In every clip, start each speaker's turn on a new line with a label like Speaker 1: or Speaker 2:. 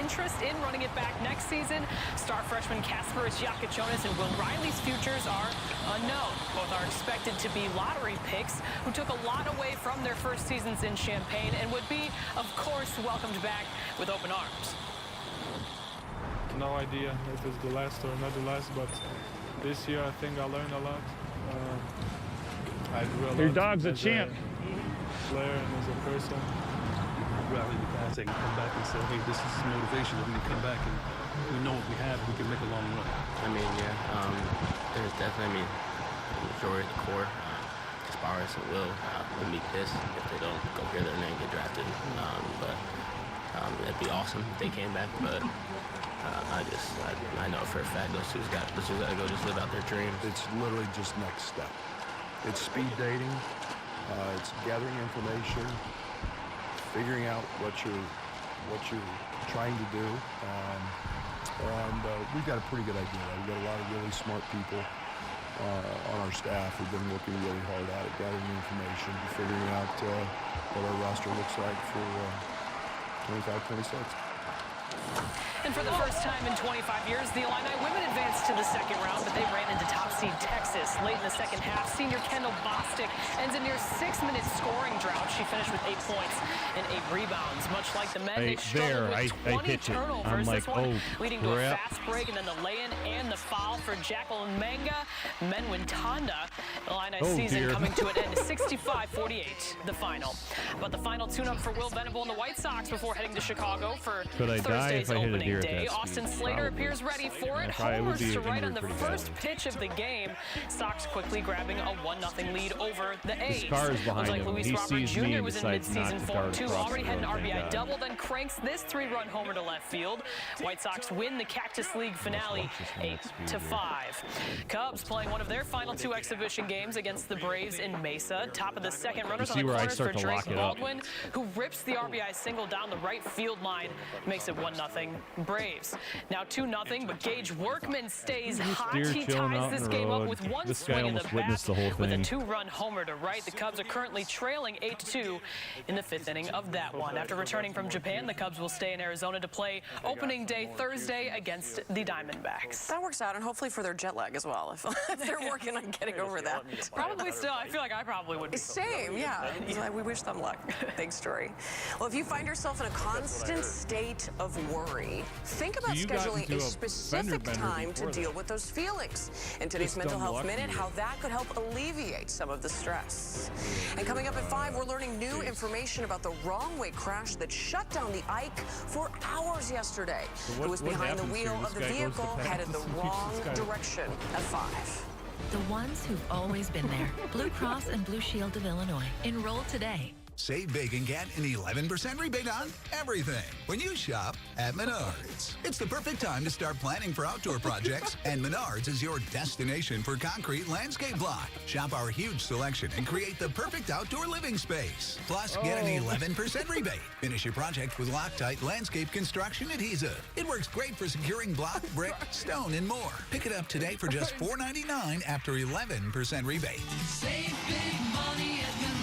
Speaker 1: interest in running it back next season. Star freshman Kasparis Yakachonis and Will Riley's futures are unknown. Both are expected to be lottery picks who took a lot away from their first seasons in Champaign and would be, of course, welcomed back with open arms.
Speaker 2: No idea if it's the last or not the last, but this year I think I learned a lot. I grew a lot.
Speaker 3: Your dog's a
Speaker 2: as
Speaker 3: champ.
Speaker 2: Player and as a person.
Speaker 4: Rally the guys that can come back and say, hey, this is motivation that when we come back and we know what we have, we can make a long run.
Speaker 5: I mean, yeah, there's definitely, the majority of the core, Kasparis and Will meet this if they don't go hear their name get drafted. But it'd be awesome if they came back, but I know for a fact those two's got to go just live out their dreams.
Speaker 6: It's literally just next step. It's speed dating. It's gathering information, figuring out what you're trying to do, and we've got a pretty good idea. We've got a lot of really smart people on our staff who've been working really hard at it, gathering information, figuring out what our roster looks like for 25-26.
Speaker 1: And for the first time in 25 years, the Illini women advanced to the second round, but they ran into top seed Texas. Late in the second half, senior Kendall Bostic ends a near 6-minute scoring drought. She finished with 8 points and 8 rebounds. Much like the men, they struggled with 20 turnovers. This one leading to a fast break and then the lay-in and the foul for Jacqueline Manga. Menwintanda. Illini's season coming to an end, 65-48, the final. But the final tune-up for Will Venable and the White Sox before heading to Chicago for Thursday's opening day. Austin Slater appears ready for it. Homers to right on the first pitch of the game. Sox quickly grabbing a 1-0 lead over the A's. Looks like Luis Robert Jr. was in mid-season form too. Already had an RBI double, then cranks this 3-run homer to left field. White Sox win the Cactus League finale 8-5. Cubs playing one of their final 2 exhibition games against the Braves in Mesa. Top of the second, runners on the corners for Drake Baldwin, who rips the RBI single down the right field line, makes it 1-0 Braves. Now 2-0, but Gage Workman stays hot. He ties this game up with one swing of the bat with a 2-run homer to right. The Cubs are currently trailing 8-2 in the 5th inning of that one. After returning from Japan, the Cubs will stay in Arizona to play opening day Thursday against the Diamondbacks.
Speaker 7: That works out, and hopefully for their jet lag as well, if they're working on getting over that.
Speaker 1: Probably still. I feel like I probably would be.
Speaker 7: Same, yeah. We wish them luck. Big story. Well, if you find yourself in a constant state of worry, think about scheduling a specific time to deal with those feelings. In today's Mental Health Minute, how that could help alleviate some of the stress. And coming up at 5, we're learning new information about the wrong way crash that shut down the Ike for hours yesterday. Who was behind the wheel of the vehicle headed the wrong direction at 5.
Speaker 8: The ones who've always been there. Blue Cross and Blue Shield of Illinois. Enroll today.
Speaker 9: Save big and get an 11% rebate on everything when you shop at Menards. It's the perfect time to start planning for outdoor projects, and Menards is your destination for concrete landscape block. Shop our huge selection and create the perfect outdoor living space. Plus, get an 11% rebate. Finish your project with Loctite Landscape Construction Adhesive. It works great for securing block, brick, stone, and more. Pick it up today for just $4.99 after 11% rebate.
Speaker 10: Save big money at Menards.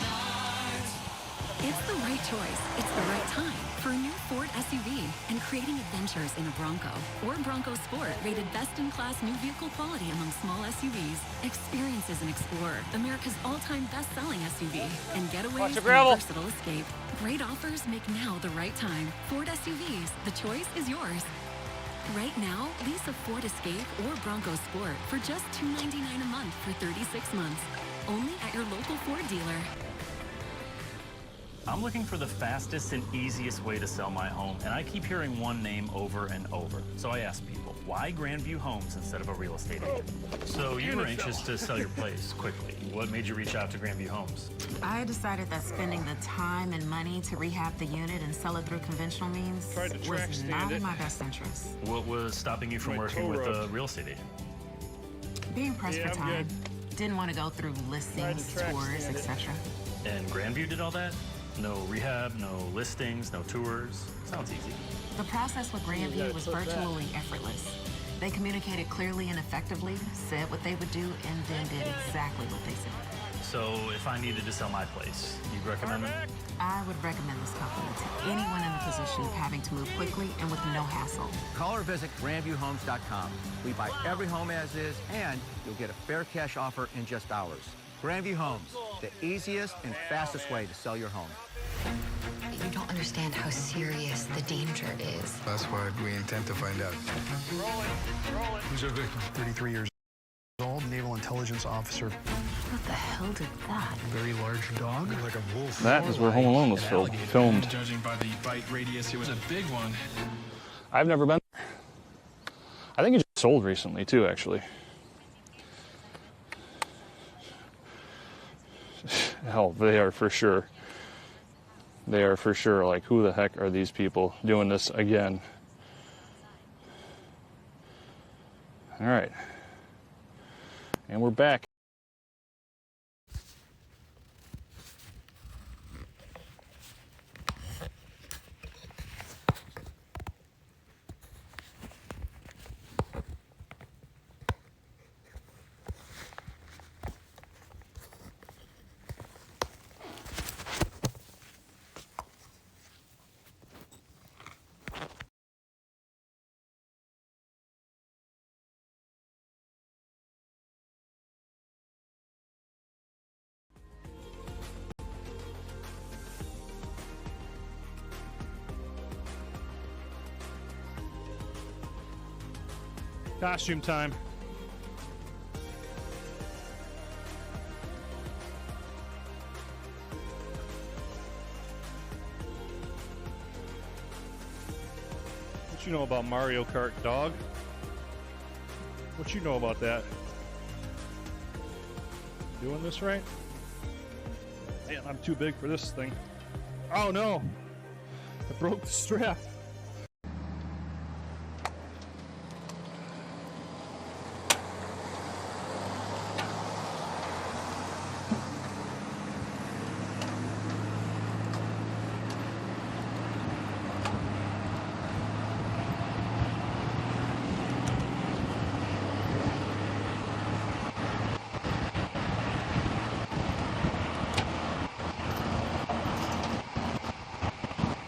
Speaker 8: It's the right choice. It's the right time for a new Ford SUV and creating adventures in a Bronco or Bronco Sport, rated best-in-class new vehicle quality among small SUVs. Experience as an Explorer, America's all-time best-selling SUV, and getaways and versatile escape. Great offers make now the right time. Ford SUVs, the choice is yours. Right now, lease a Ford Escape or Bronco Sport for just $299 a month for 36 months. Only at your local Ford dealer.
Speaker 11: I'm looking for the fastest and easiest way to sell my home, and I keep hearing one name over and over. So I asked people, why Grandview Homes instead of a real estate agent? So you were anxious to sell your place quickly. What made you reach out to Grandview Homes?
Speaker 12: I decided that spending the time and money to rehab the unit and sell it through conventional means was not in my best interest.
Speaker 11: What was stopping you from working with a real estate agent?
Speaker 12: Being pressed for time. Didn't want to go through listings, tours, etc.
Speaker 11: And Grandview did all that? No rehab, no listings, no tours. Sounds easy.
Speaker 12: The process with Grandview was virtually effortless. They communicated clearly and effectively, said what they would do, and then did exactly what they said.
Speaker 11: So if I needed to sell my place, you'd recommend them?
Speaker 12: I would recommend this company to anyone in the position of having to move quickly and with no hassle.
Speaker 3: Call or visit GrandviewHomes.com. We buy every home as is, and you'll get a fair cash offer in just hours. Grandview Homes, the easiest and fastest way to sell your home.
Speaker 13: You don't understand how serious the danger is.
Speaker 14: That's what we intend to find out.
Speaker 15: Rolling. Who's our victim? 33 years old, naval intelligence officer.
Speaker 12: What the hell did that?
Speaker 15: Very large dog, like a wolf.
Speaker 16: That is where Home Alone was filmed.
Speaker 15: Judging by the bite radius, it was a big one.
Speaker 16: I've never been. I think it just sold recently too, actually. Hell, they are for sure. They are for sure like, who the heck are these people doing this again? All right. And we're back. Costume time. What you know about Mario Kart, dog? What you know about that? Doing this right? Man, I'm too big for this thing. Oh no! I broke the strap.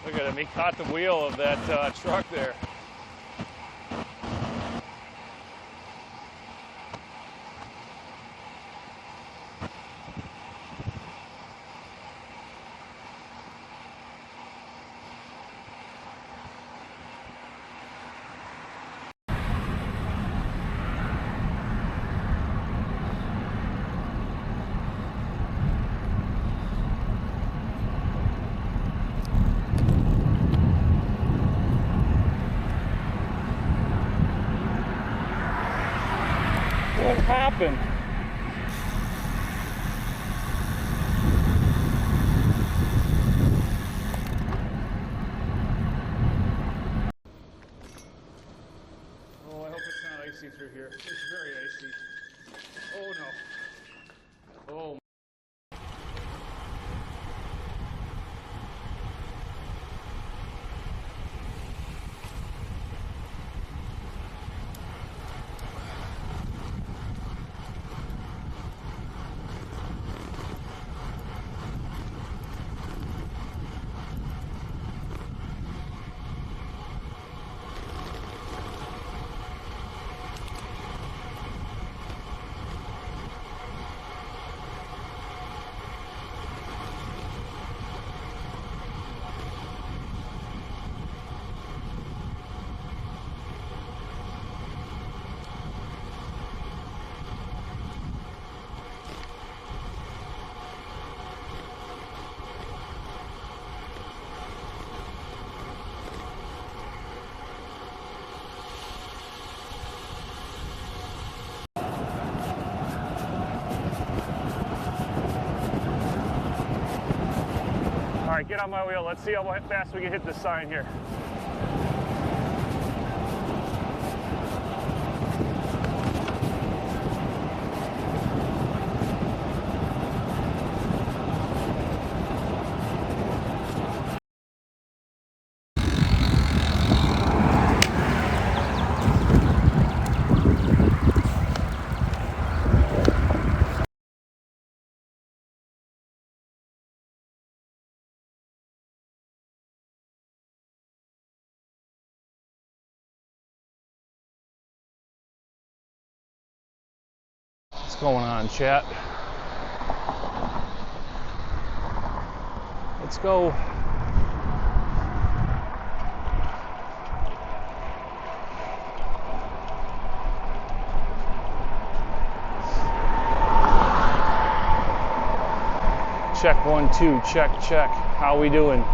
Speaker 16: Look at him, he caught the wheel of that truck there. What happened? Oh, I hope it's not icy through here. It's very icy. Oh no. Oh. All right, get on my wheel. Let's see how fast we can hit this sign here.
Speaker 17: What's going on, chat? Let's go. Check 1 2, check. How we doing?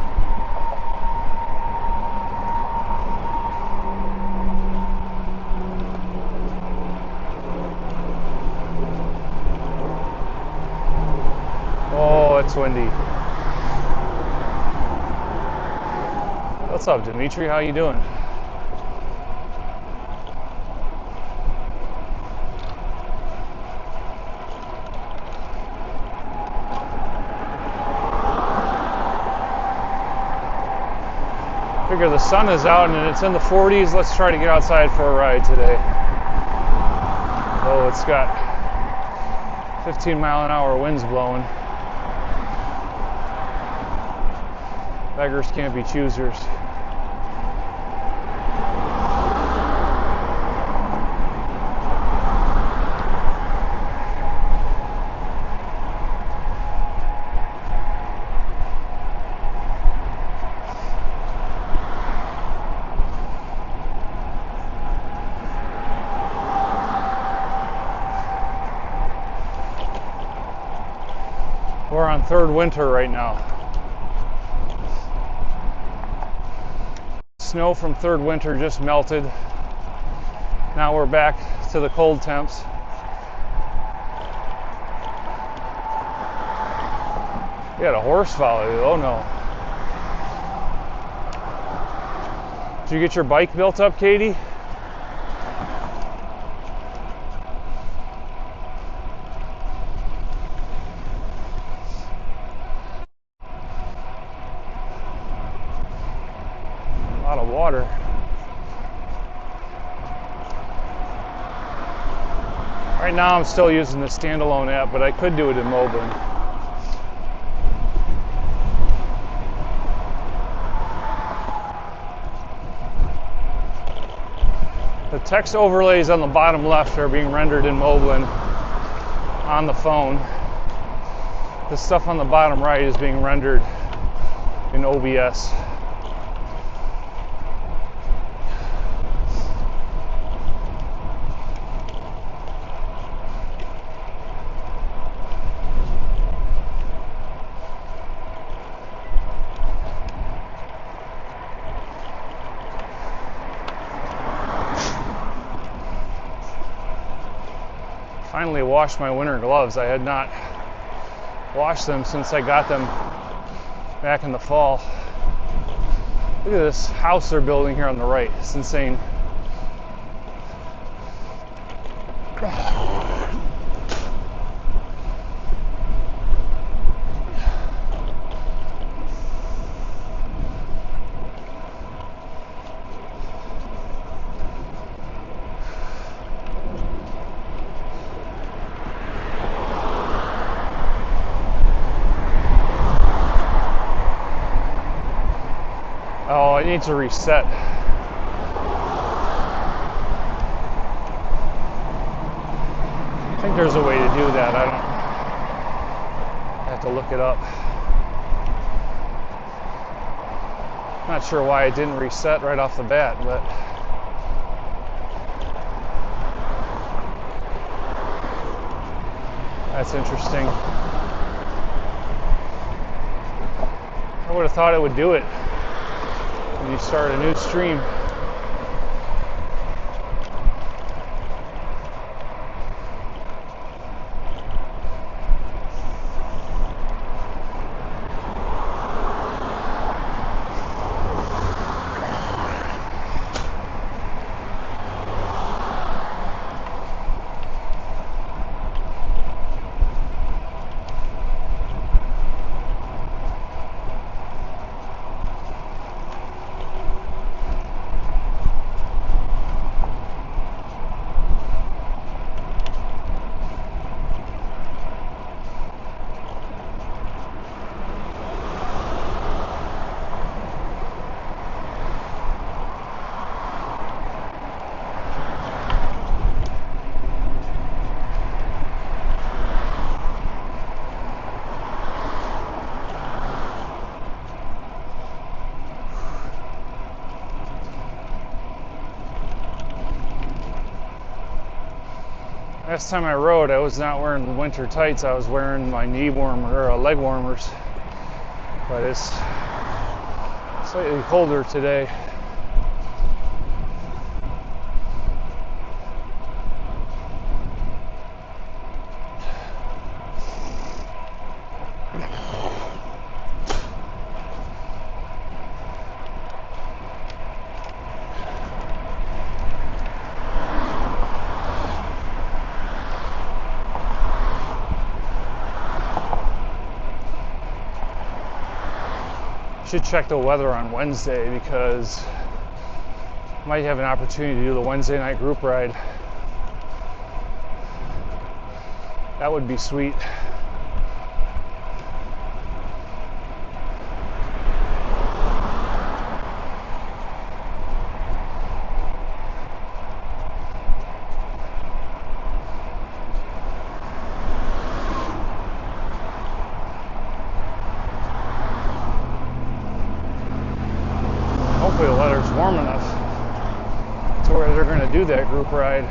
Speaker 17: Oh, it's windy. What's up, Dimitri? How you doing? Figure the sun is out and it's in the 40s. Let's try to get outside for a ride today. Oh, it's got 15-mile-an-hour winds blowing. Beggars can't be choosers. We're on third winter right now. Snow from third winter just melted. Now we're back to the cold temps. You had a horse follow you. Oh no. Did you get your bike built up, Katie? Water. Right now I'm still using the standalone app, but I could do it in Moblin. The text overlays on the bottom left are being rendered in Moblin on the phone. The stuff on the bottom right is being rendered in OBS. Finally washed my winter gloves. I had not washed them since I got them back in the fall. Look at this house they're building here on the right. It's insane. Oh, it needs a reset. I think there's a way to do that. I have to look it up. Not sure why it didn't reset right off the bat, but that's interesting. I would have thought it would do it when you start a new stream. Last time I rode, I was not wearing winter tights. I was wearing my knee warmer or leg warmers. But it's slightly colder today. Should check the weather on Wednesday because I might have an opportunity to do the Wednesday night group ride. That would be sweet. Hopefully the weather's warm enough to where they're going to do that group ride.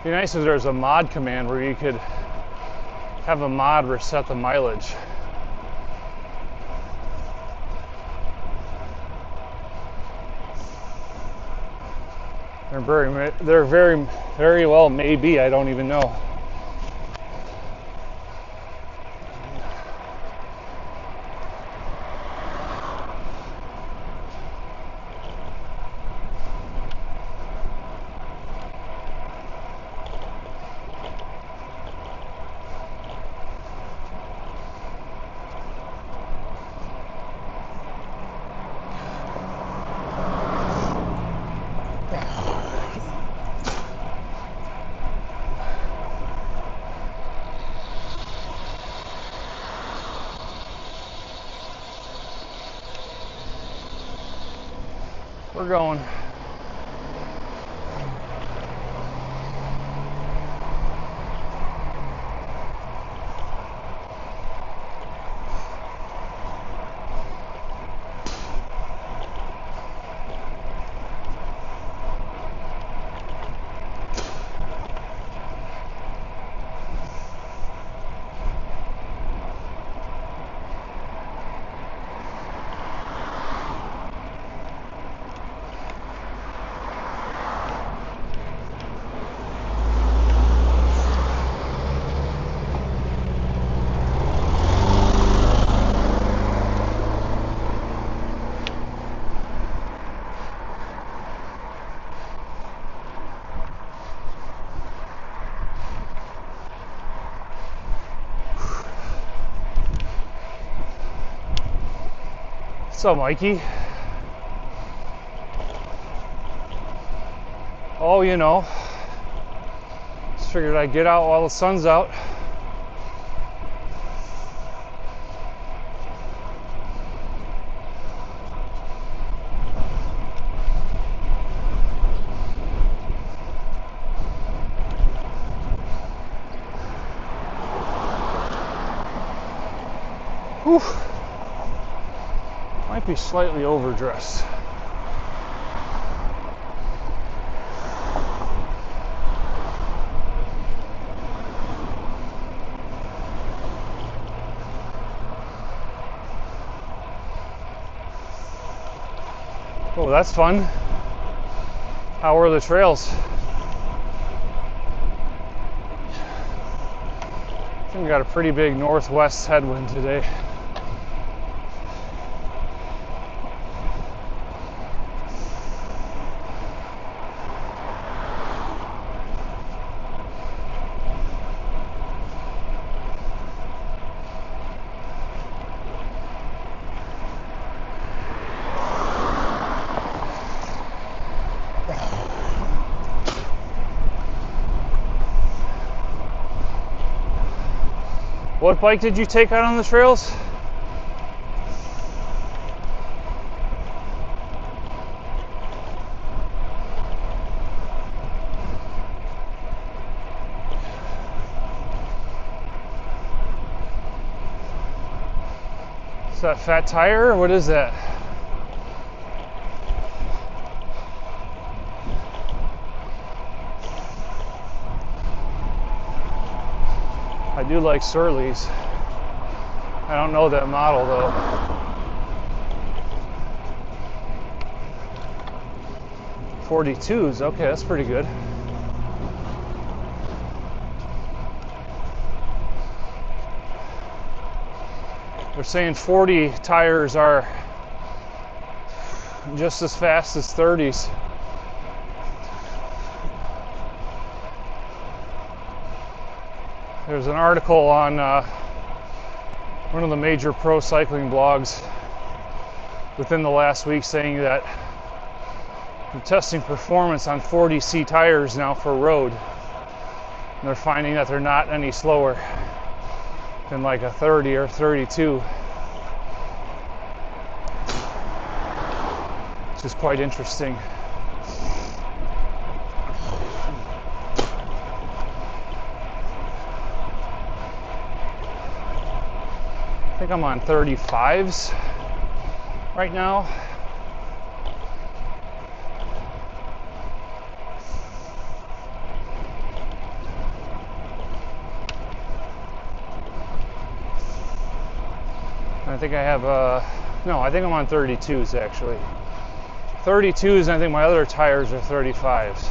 Speaker 17: It'd be nice if there's a mod command where you could have a mod reset the mileage. They're very well maybe, I don't even know. We're going. What's up, Mikey? Oh, you know, just figured I'd get out while the sun's out. Whew. Might be slightly overdressed. Oh, that's fun. How were the trails? I think we got a pretty big northwest headwind today. What bike did you take out on the trails? Is that Fat Tire or what is that? I do like Surly's. I don't know that model though. .42s, okay, that's pretty good. They're saying 40 tires are just as fast as 30s. There's an article on one of the major pro cycling blogs within the last week saying that they're testing performance on 40C tires now for road. And they're finding that they're not any slower than like a 30 or 32. Which is quite interesting. I think I'm on 35s right now. I think I have no, I think I'm on 32s actually. 32s, and I think my other tires are 35s.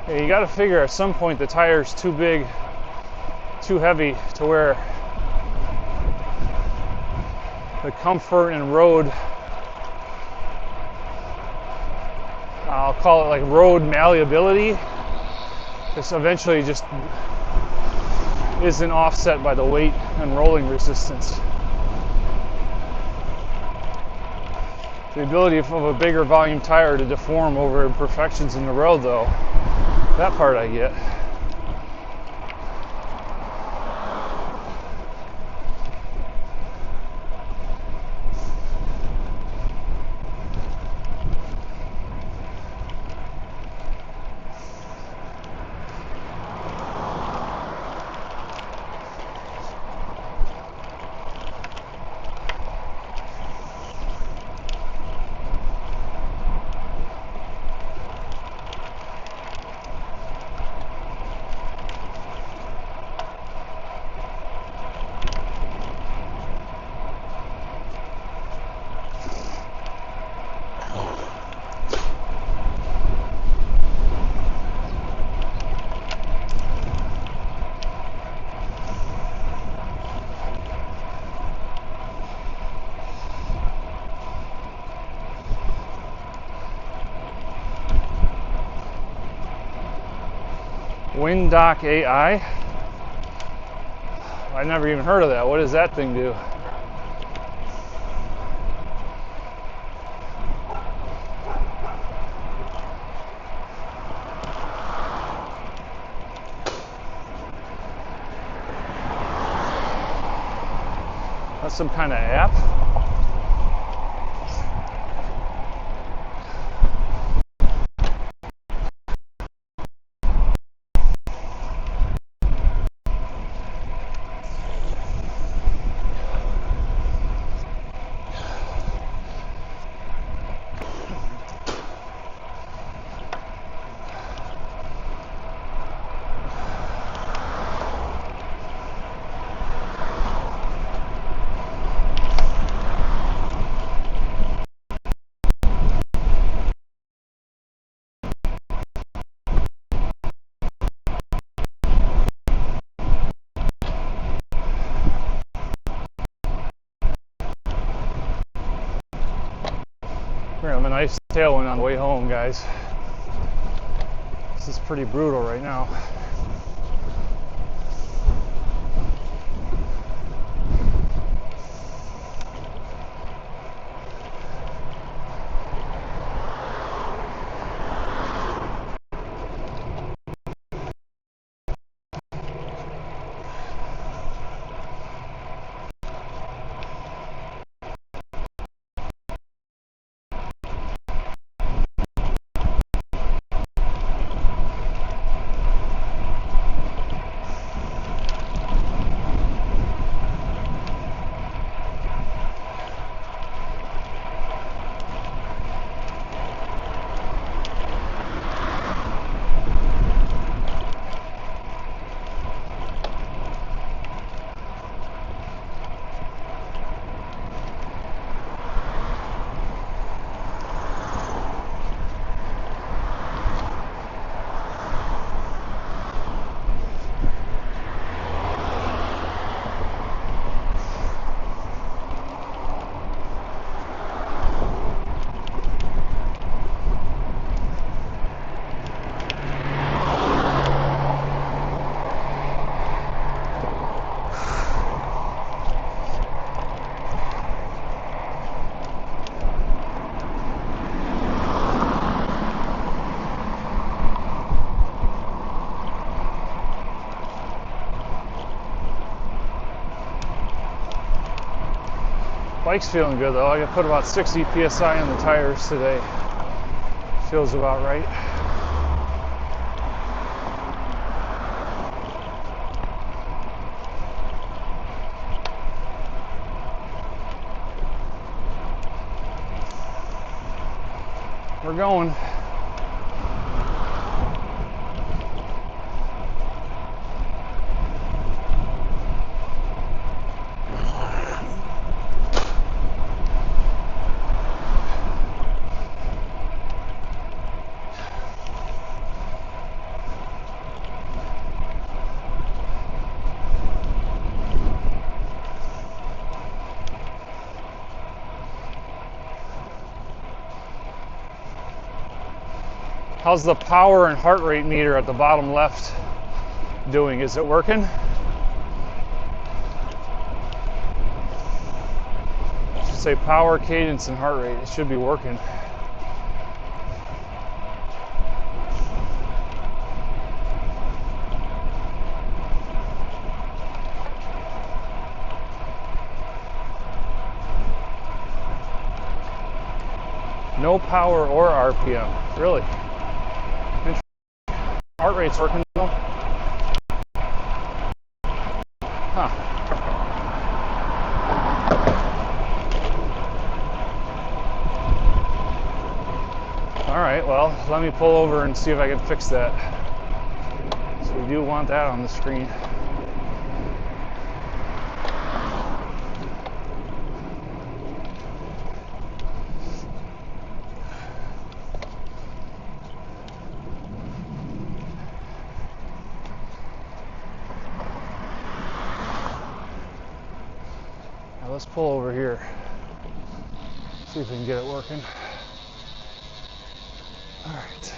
Speaker 17: Yeah, you got to figure at some point the tire's too big, too heavy to where the comfort and road, I'll call it like road malleability, this eventually just isn't offset by the weight and rolling resistance. The ability of a bigger volume tire to deform over imperfections in the road though, that part I get. Windock AI. I never even heard of that. What does that thing do? That's some kind of app. We're having a nice tailwind on the way home, guys. This is pretty brutal right now. Bike's feeling good though. I got put about 60 PSI on the tires today. Feels about right. We're going. How's the power and heart rate meter at the bottom left doing? Is it working? I should say power, cadence, and heart rate. It should be working. No power or RPM, really. Heart rate's working though. Huh. Alright, well, let me pull over and see if I can fix that. So we do want that on the screen. Let's pull over here, see if we can get it working. All right.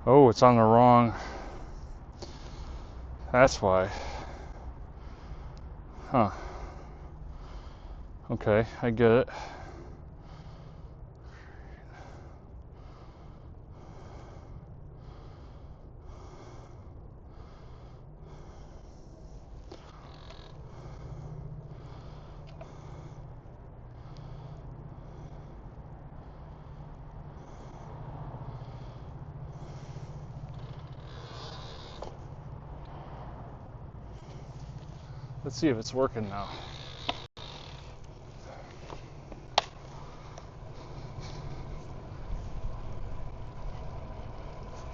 Speaker 17: Oh, it's on the wrong. That's why. Huh. Okay, I get it. Let's see if it's working now.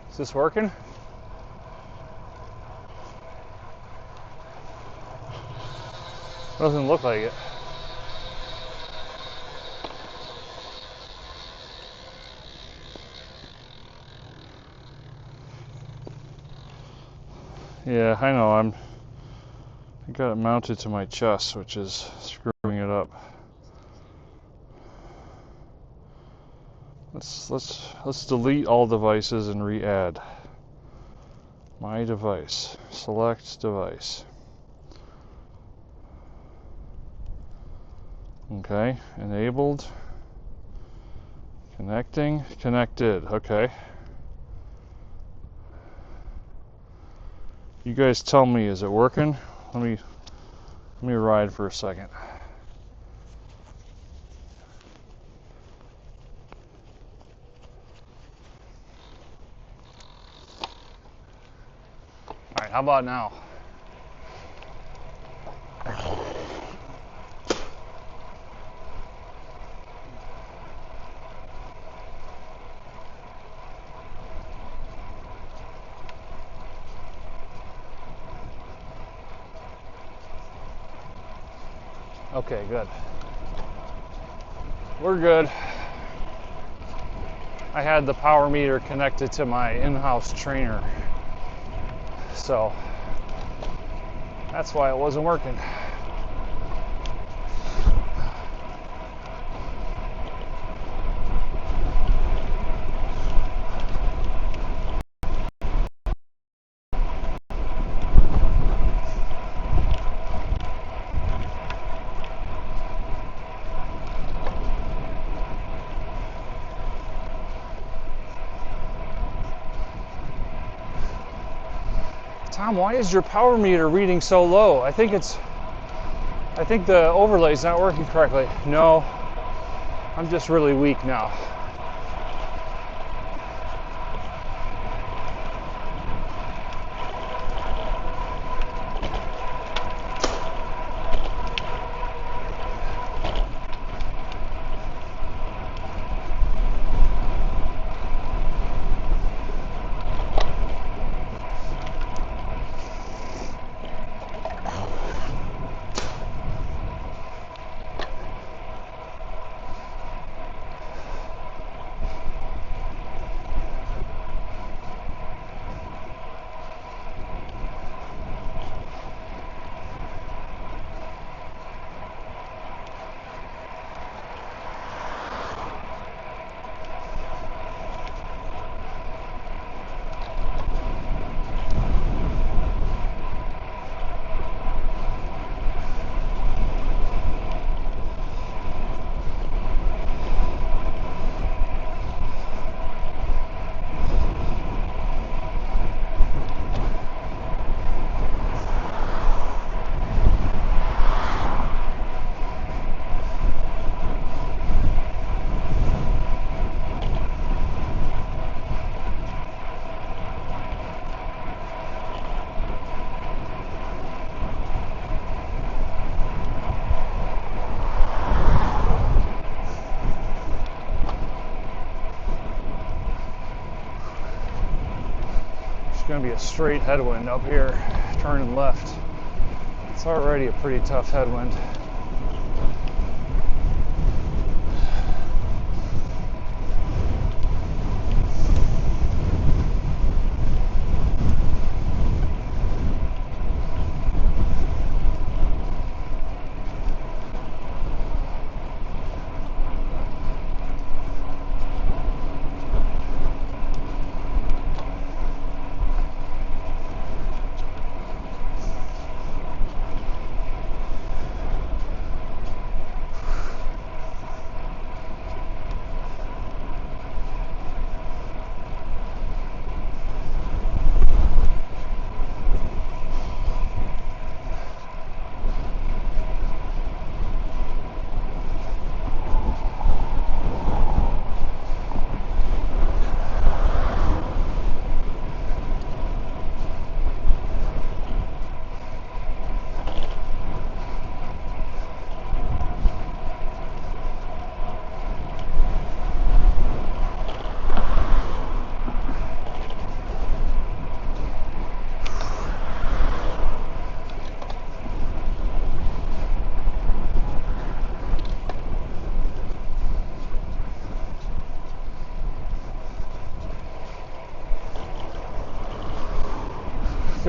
Speaker 17: Is this working? Doesn't look like it. Yeah, I know. I got it mounted to my chest, which is screwing it up. Let's delete all devices and re-add. My device. Select device. Okay, enabled. Connecting, connected. Okay. You guys tell me, is it working? Let me ride for a second. All right, how about now? Okay, good. We're good. I had the power meter connected to my in-house trainer, so that's why it wasn't working. Tom, why is your power meter reading so low? I think the overlay's not working correctly. No, I'm just really weak now. Going to be a straight headwind up here, turning left. It's already a pretty tough headwind.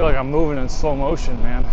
Speaker 17: feel like I'm moving in slow motion, man.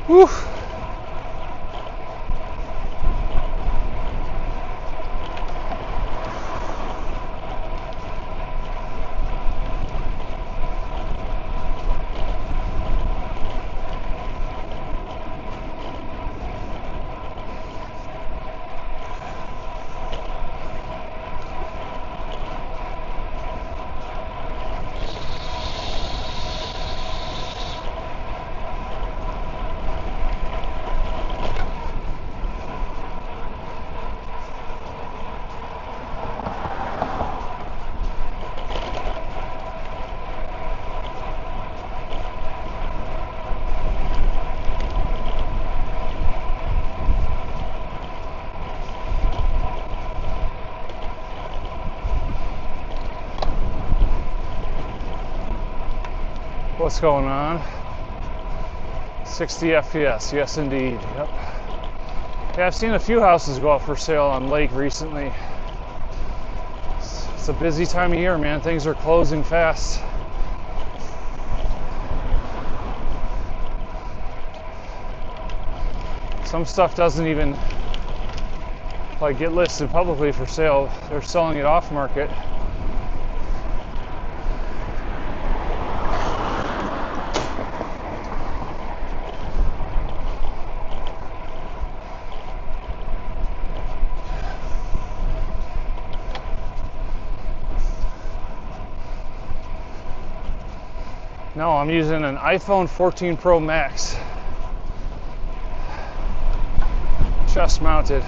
Speaker 17: Whew. What's going on? 60 FPS, yes indeed, yep. Yeah, I've seen a few houses go up for sale on Lake recently. It's a busy time of year, man. Things are closing fast. Some stuff doesn't even like get listed publicly for sale. They're selling it off market. No, I'm using an iPhone 14 Pro Max. Chest mounted.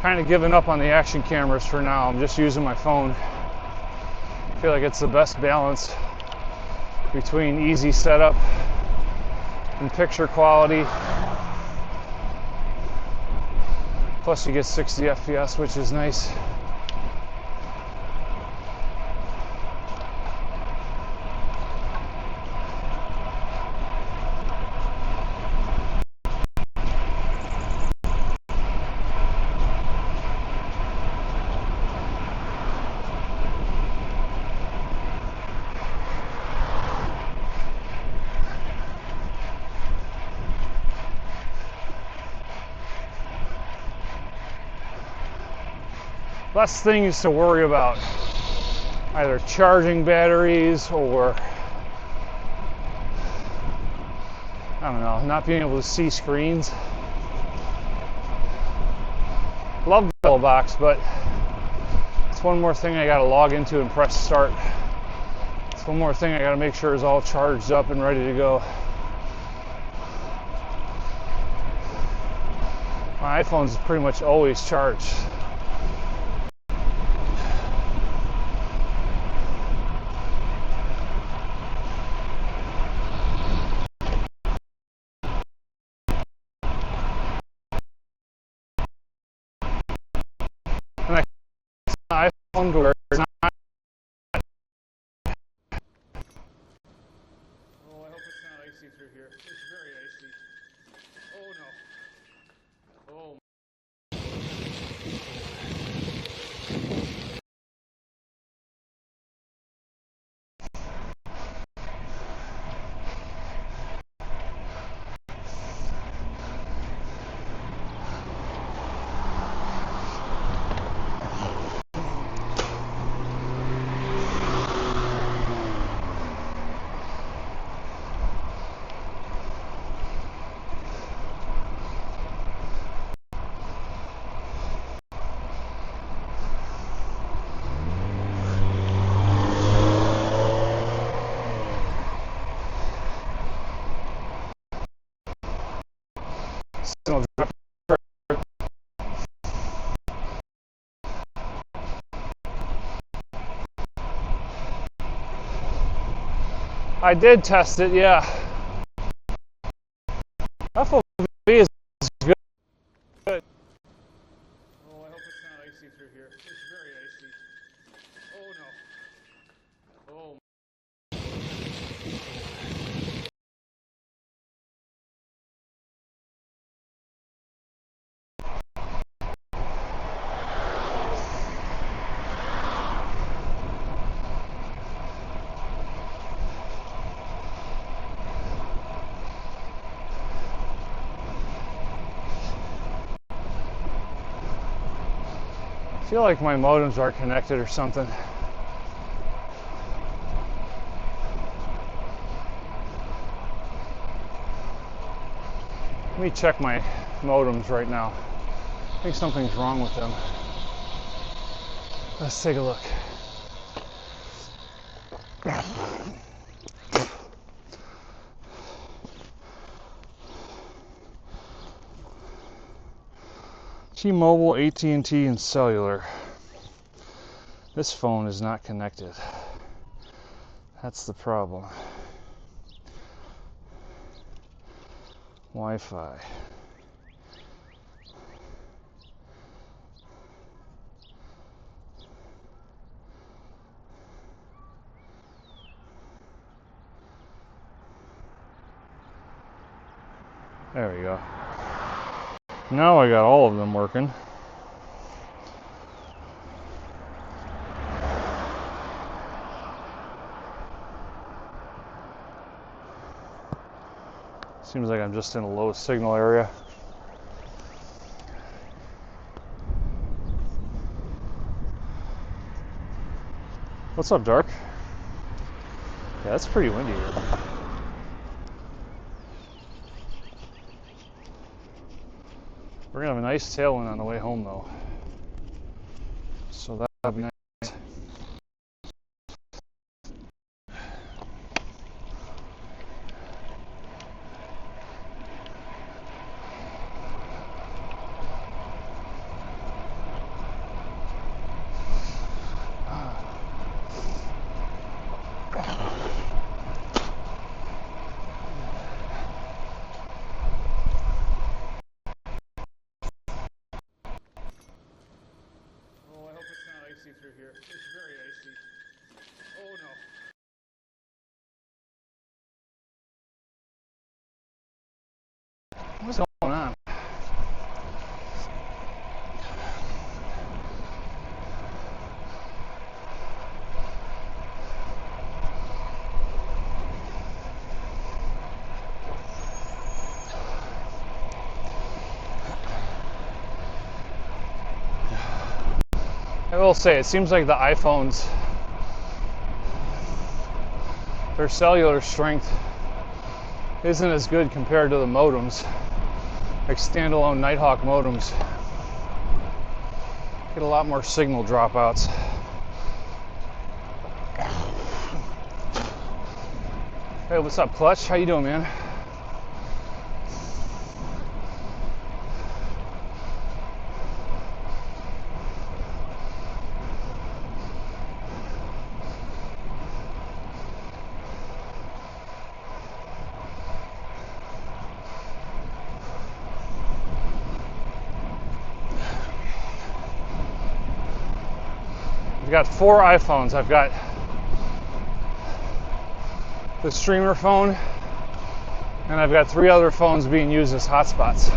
Speaker 17: Kind of giving up on the action cameras for now. I'm just using my phone. I feel like it's the best balance between easy setup and picture quality. Plus you get 60 FPS, which is nice. Less things to worry about, either charging batteries or, I don't know, not being able to see screens. Love the Yellow Box, but it's one more thing I gotta log into and press start. It's one more thing I gotta make sure is all charged up and ready to go. My iPhone's pretty much always charged. Where it's not. Oh, I hope it's not icy through here. It's very icy. Oh no. Oh. signal drop. I did test it, yeah. FOV is good. Good. Oh, I hope it's not icy through here. It's very icy. Oh no. Oh. I feel like my modems are connected or something. Let me check my modems right now. I think something's wrong with them. Let's take a look. T-Mobile, AT&T, and cellular. This phone is not connected. That's the problem. Wi-Fi. There we go. Now I got all of them working. Seems like I'm just in a low signal area. What's up, Dark? Yeah, it's pretty windy here. We're gonna have a nice tailwind on the way home, though. So that'll be nice. Through here. It's very icy. Oh no. What's going on? I will say, it seems like the iPhones, their cellular strength isn't as good compared to the modems, like standalone Nighthawk modems. Get a lot more signal dropouts. Hey, what's up, Clutch? How you doing, man? I've got 4 iPhones. I've got the streamer phone, and I've got 3 other phones being used as hotspots.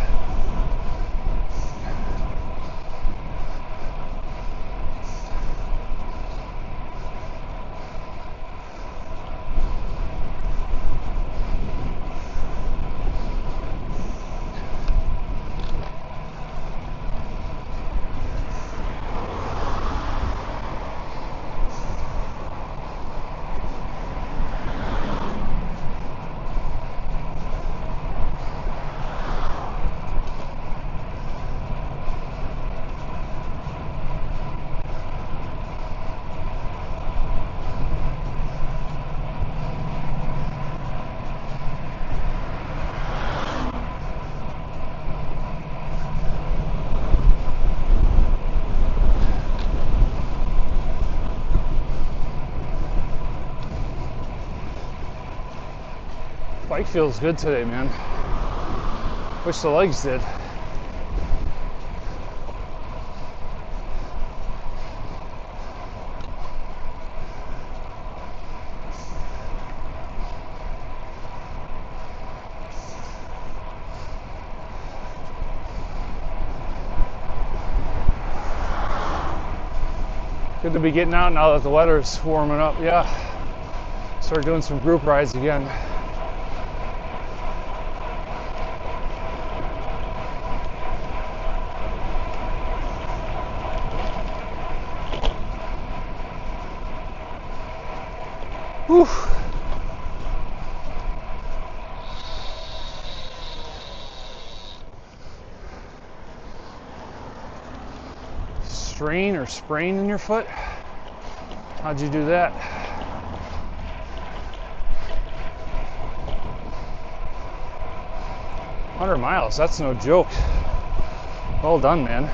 Speaker 17: feels good today, man. Wish the legs did. Good to be getting out now that the weather's warming up. Yeah, start doing some group rides again. Whew. Strain or sprain in your foot? How'd you do that? $100 miles, that's no joke. Well done, man.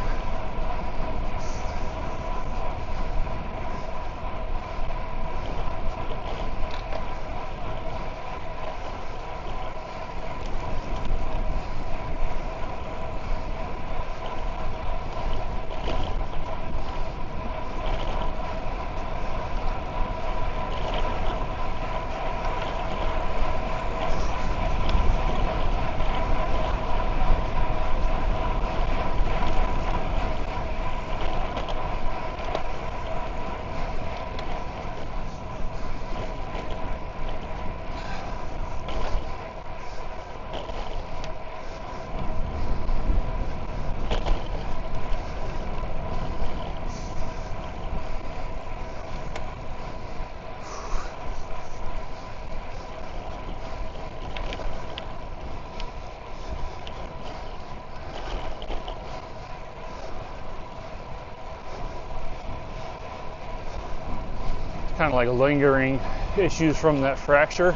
Speaker 17: Kind of like lingering issues from that fracture.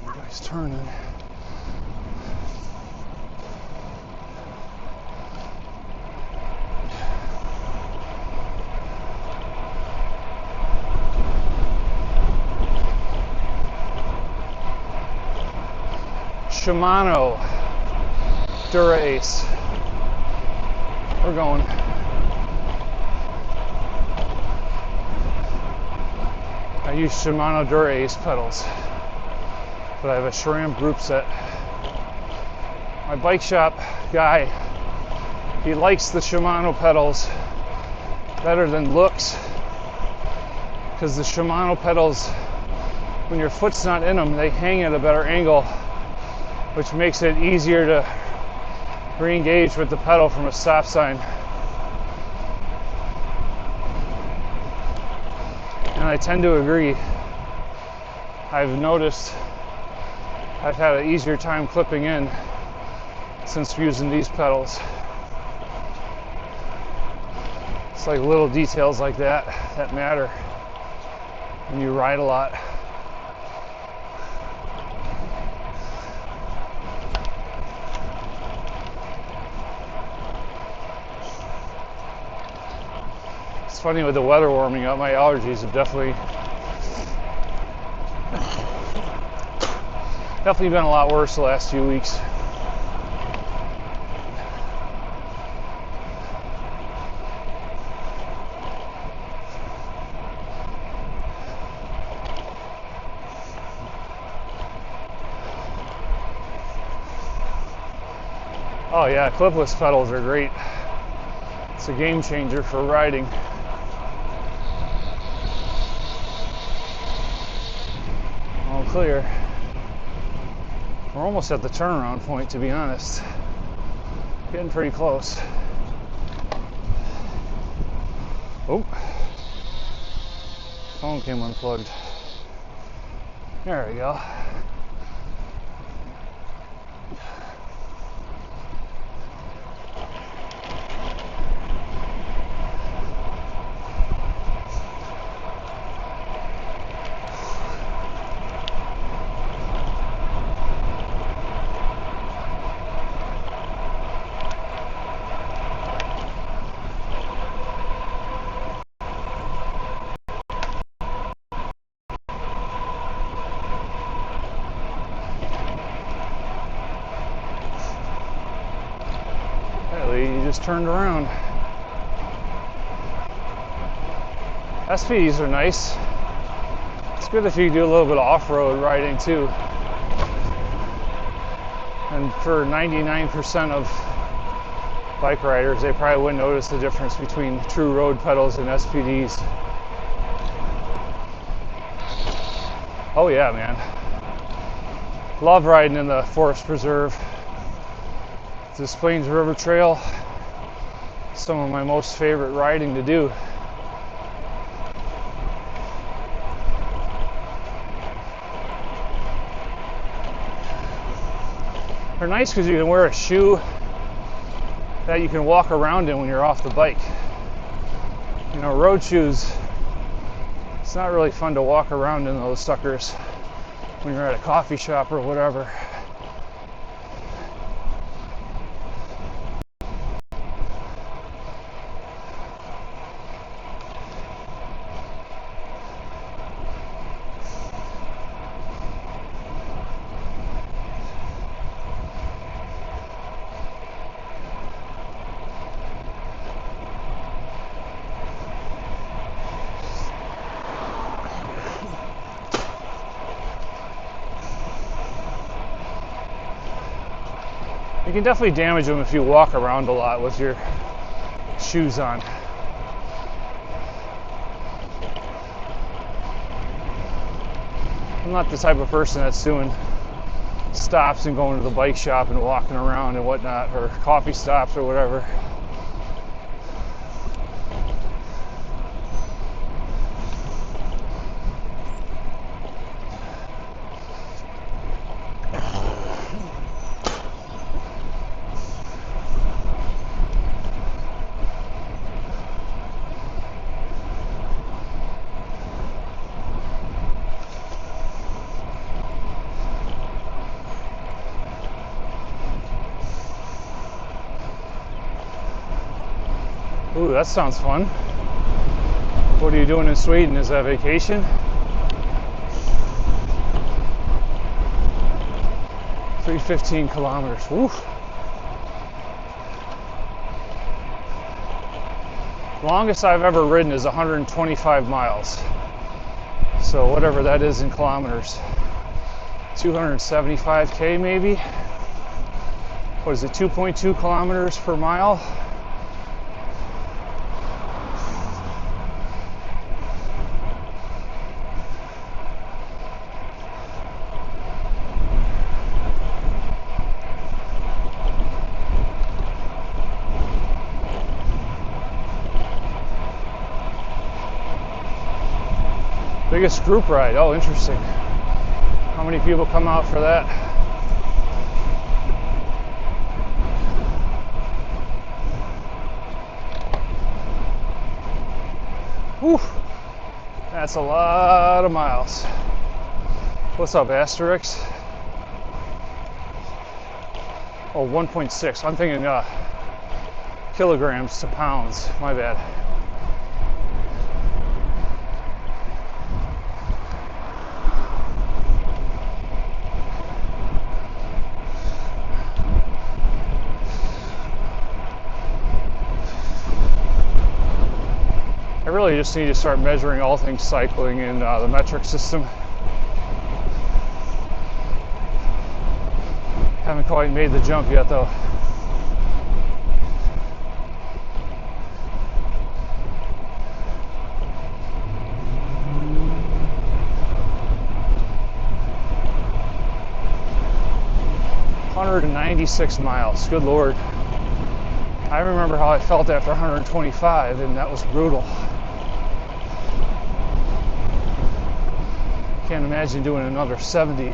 Speaker 17: Nice turning. Shimano Dura Ace. We're going. I use Shimano Dura Ace pedals, but I have a SRAM group set. My bike shop guy, he likes the Shimano pedals better than looks, because the Shimano pedals, when your foot's not in them, they hang at a better angle, which makes it easier to re-engage with the pedal from a stop sign. And I tend to agree. I've noticed I've had an easier time clipping in since using these pedals. It's like little details like that that matter when you ride a lot. It's funny, with the weather warming up, my allergies have definitely been a lot worse the last few weeks. Oh yeah, clipless pedals are great. It's a game changer for riding. All clear. We're almost at the turnaround point, to be honest. Getting pretty close. Oh, phone came unplugged. There we go. just turned around. SPDs are nice. It's good if you do a little bit of off-road riding too. And for 99% of bike riders, they probably wouldn't notice the difference between true road pedals and SPDs. Oh yeah, man. Love riding in the Forest Preserve. This Plains River Trail, some of my most favorite riding to do. They're nice because you can wear a shoe that you can walk around in when you're off the bike. You know, road shoes, it's not really fun to walk around in those suckers when you're at a coffee shop or whatever. You can definitely damage them if you walk around a lot with your shoes on. I'm not the type of person that's doing stops and going to the bike shop and walking around and whatnot, or coffee stops or whatever. Ooh, that sounds fun. What are you doing in Sweden? Is that vacation? $315 kilometers. Woo. Longest I've ever ridden is 125 miles. So whatever that is in kilometers. 275K maybe? What is it, 2.2 kilometers per mile? Biggest group ride. Oh, interesting. How many people come out for that? Whew. That's a lot of miles. What's up, Asterix? Oh, 1.6. I'm thinking kilograms to pounds. My bad. I really just need to start measuring all things cycling in the metric system. Haven't quite made the jump yet though. $196 miles, good Lord. I remember how I felt after 125 and that was brutal. Can't imagine doing another 70.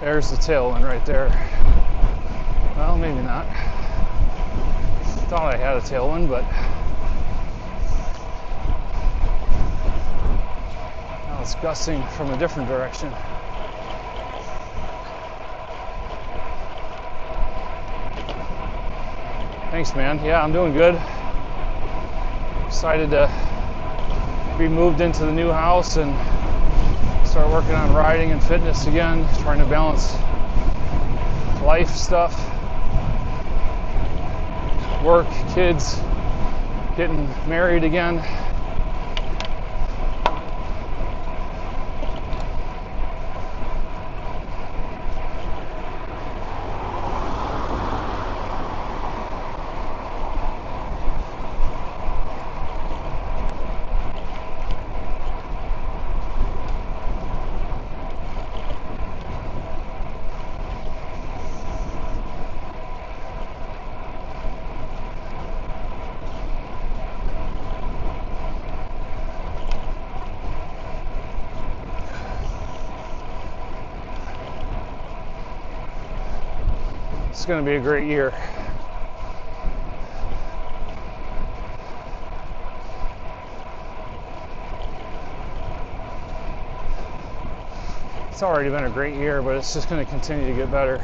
Speaker 17: There's the tailwind right there. Well, maybe not. Thought I had a tailwind, but now it's gusting from a different direction. Thanks, man. Yeah, I'm doing good. Excited to be moved into the new house and start working on riding and fitness again, trying to balance life stuff, work, kids, getting married again. It's going to be a great year. It's already been a great year, but it's just going to continue to get better.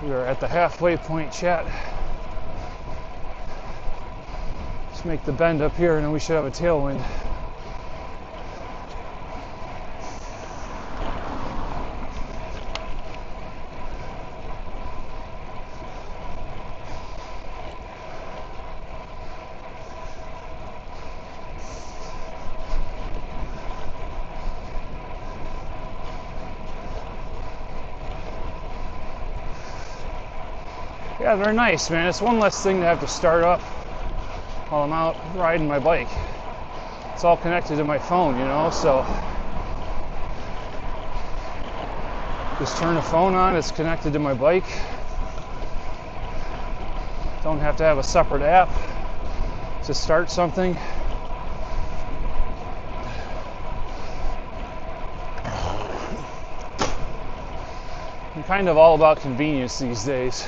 Speaker 17: We are at the halfway point, chat. Just make the bend up here and then we should have a tailwind. Yeah, they're nice, man. It's one less thing to have to start up while I'm out riding my bike. It's all connected to my phone, you know, so just turn the phone on, it's connected to my bike. Don't have to have a separate app to start something. I'm kind of all about convenience these days.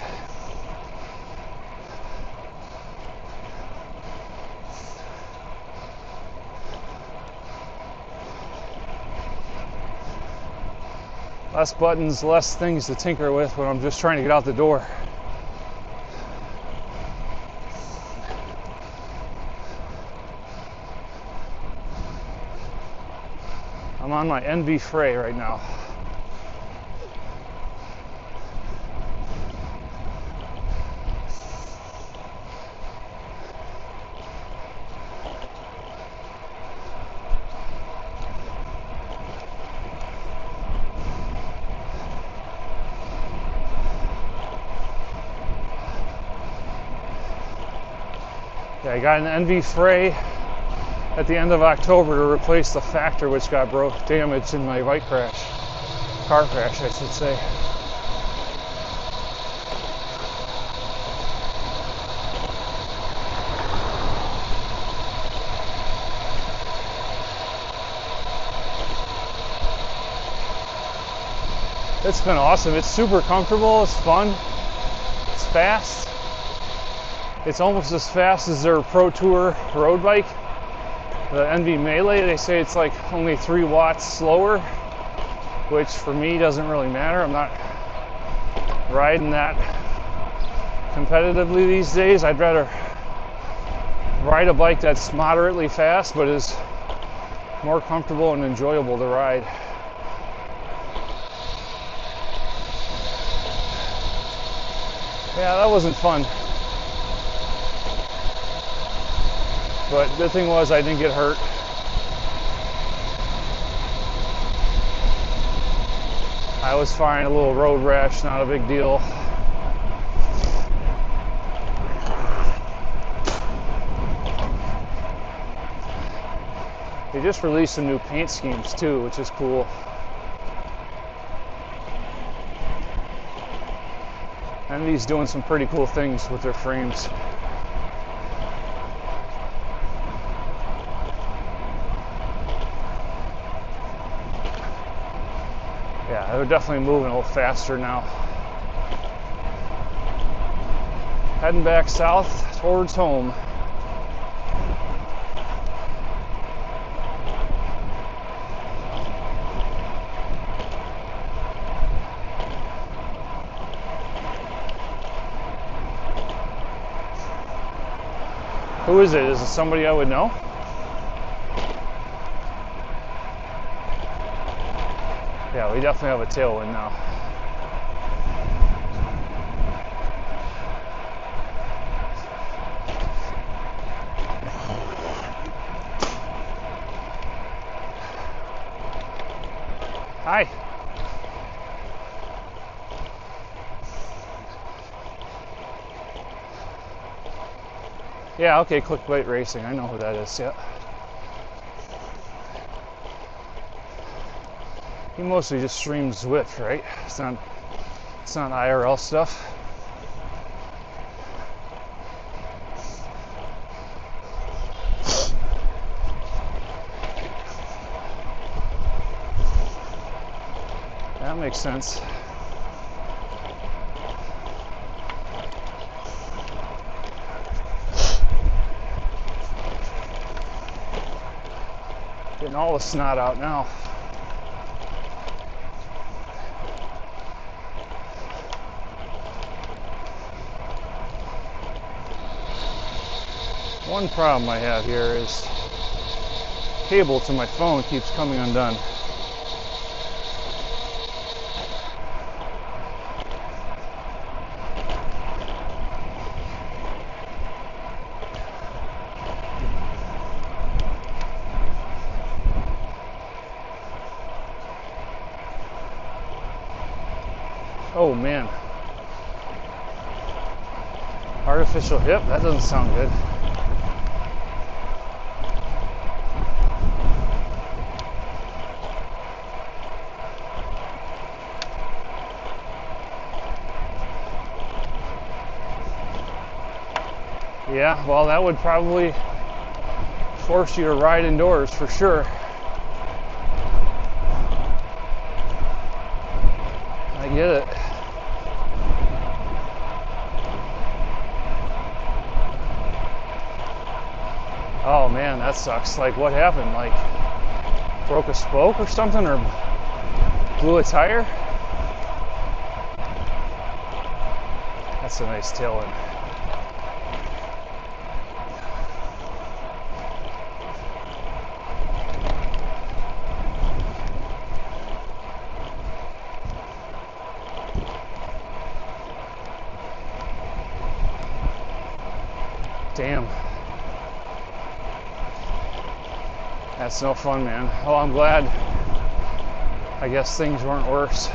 Speaker 17: Less buttons, less things to tinker with when I'm just trying to get out the door. I'm on my NV Frey right now. Yeah, I got an NV Frey at the end of October to replace the Factor, which got damaged in my car crash, I should say. It's been awesome. It's super comfortable, it's fun, it's fast. It's almost as fast as their Pro Tour road bike. The NV Melee, they say it's like only 3 watts slower, which for me doesn't really matter. I'm not riding that competitively these days. I'd rather ride a bike that's moderately fast but is more comfortable and enjoyable to ride. Yeah, that wasn't fun. But the thing was, I didn't get hurt. I was fine, a little road rash, not a big deal. They just released some new paint schemes too, which is cool. NV's doing some pretty cool things with their frames. Yeah, they're definitely moving a little faster now. Heading back south towards home. Who is it? Is it somebody I would know? Yeah, we definitely have a tailwind now. Hi. Yeah, okay, Clickbait Racing. I know who that is, yeah. He mostly just streams Zwift, right? It's not IRL stuff. That makes sense. Getting all the snot out now. One problem I have here is cable to my phone keeps coming undone. Oh man. Artificial hip? That doesn't sound good. Yeah, well, that would probably force you to ride indoors for sure. I get it. Oh man, that sucks. Like, what happened? Like, broke a spoke or something, or blew a tire? That's a nice tailwind. Damn. That's no fun, man. Oh, I'm glad. I guess things weren't worse.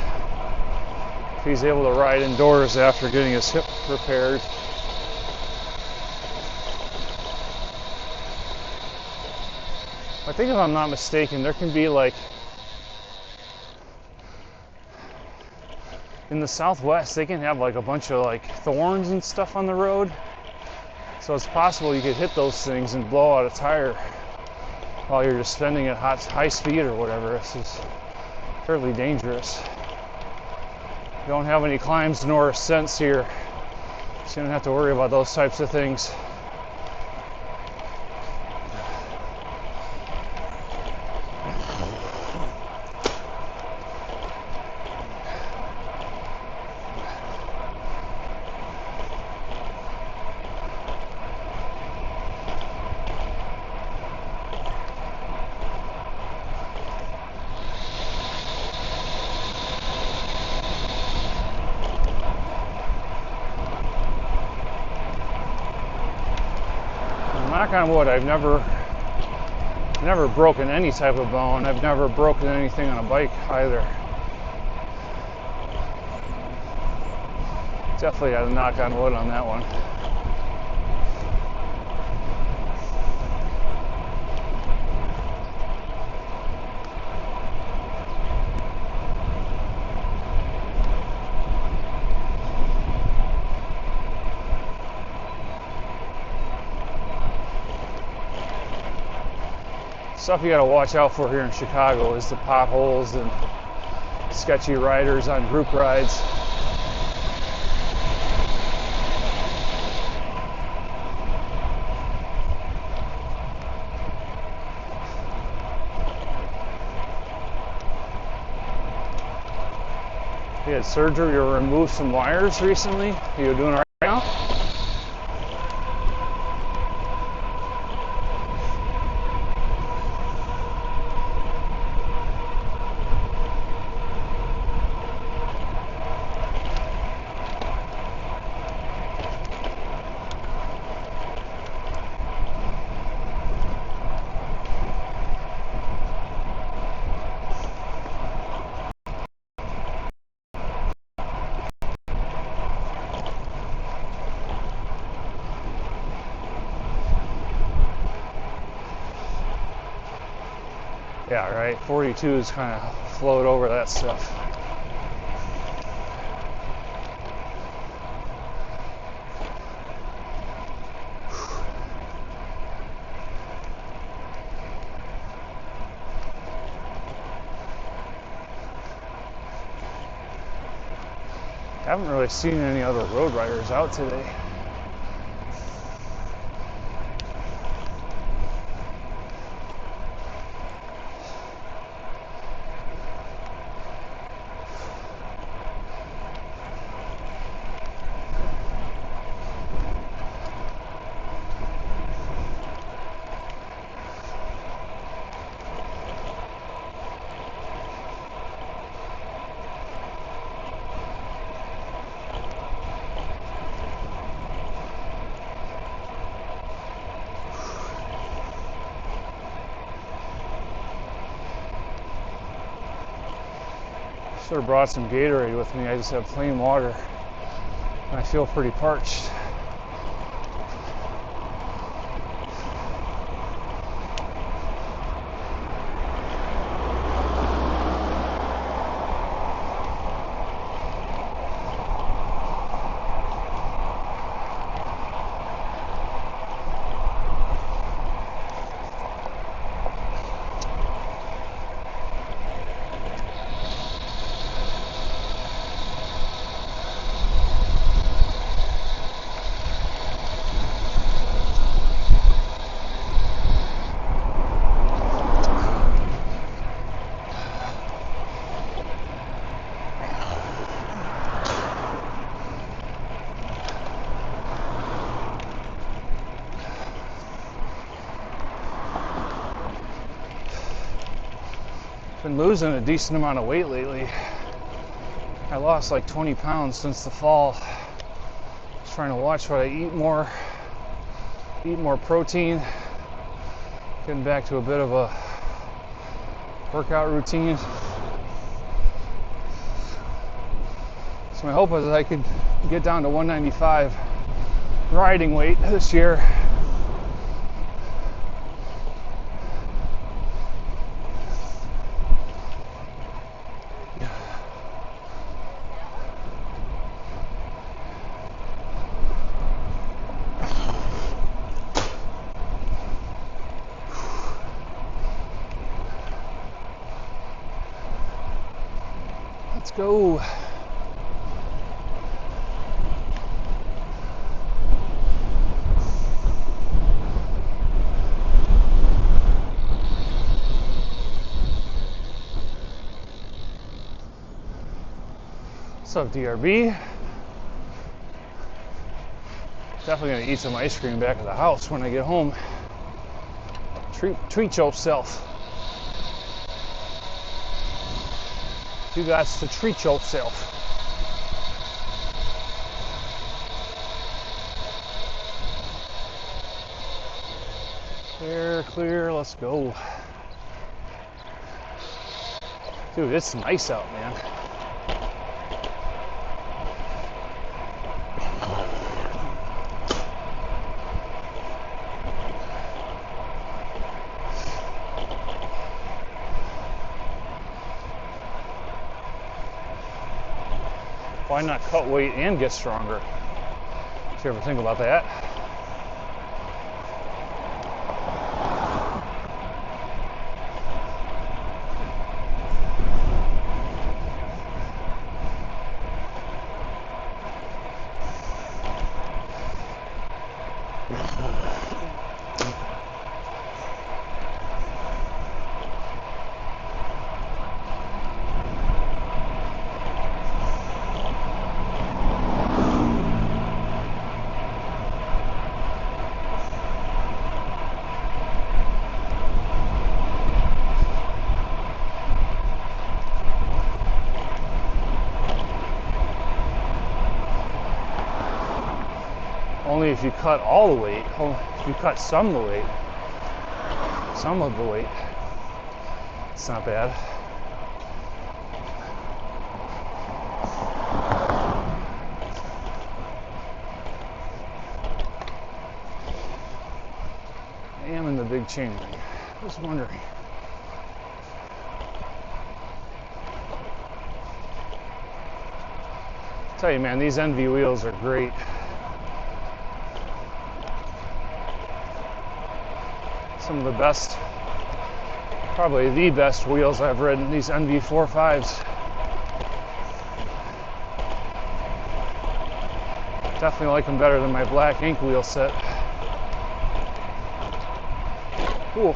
Speaker 17: If he's able to ride indoors after getting his hip repaired. I think if I'm not mistaken, there can be like, in the Southwest, they can have like a bunch of like thorns and stuff on the road. So it's possible you could hit those things and blow out a tire while you're just spinning at high speed or whatever. This is fairly dangerous. You don't have any climbs nor ascents here, so you don't have to worry about those types of things. Knock on wood, I've never broken any type of bone. I've never broken anything on a bike either. Definitely had to knock on wood on that one. Stuff you gotta watch out for here in Chicago is the potholes and sketchy riders on group rides. You had surgery or removed some wires recently? Are you doing all right now? Yeah, right. 42s kind of float over that stuff. Haven't really seen any other road riders out today. Should have brought some Gatorade with me. I just have plain water and I feel pretty parched. Been losing a decent amount of weight lately. I lost like 20 pounds since the fall. Just trying to watch what I eat more protein, getting back to a bit of a workout routine. So my hope is that I could get down to 195 riding weight this year. Let's go. What's up, DRB? Definitely gonna eat some ice cream back at the house when I get home. Treat yourself. You got to treat yourself. Clear, let's go. Dude, it's nice out, man. Why not cut weight and get stronger? Did you ever think about that? if you cut all the weight, if you cut some of the weight, it's not bad. I am in the big chain ring. I was wondering. I tell you, man, these Envy wheels are great. Some of the best, probably the best wheels I've ridden, these Envy 4.5s. Definitely like them better than my Black Ink wheel set. Ooh.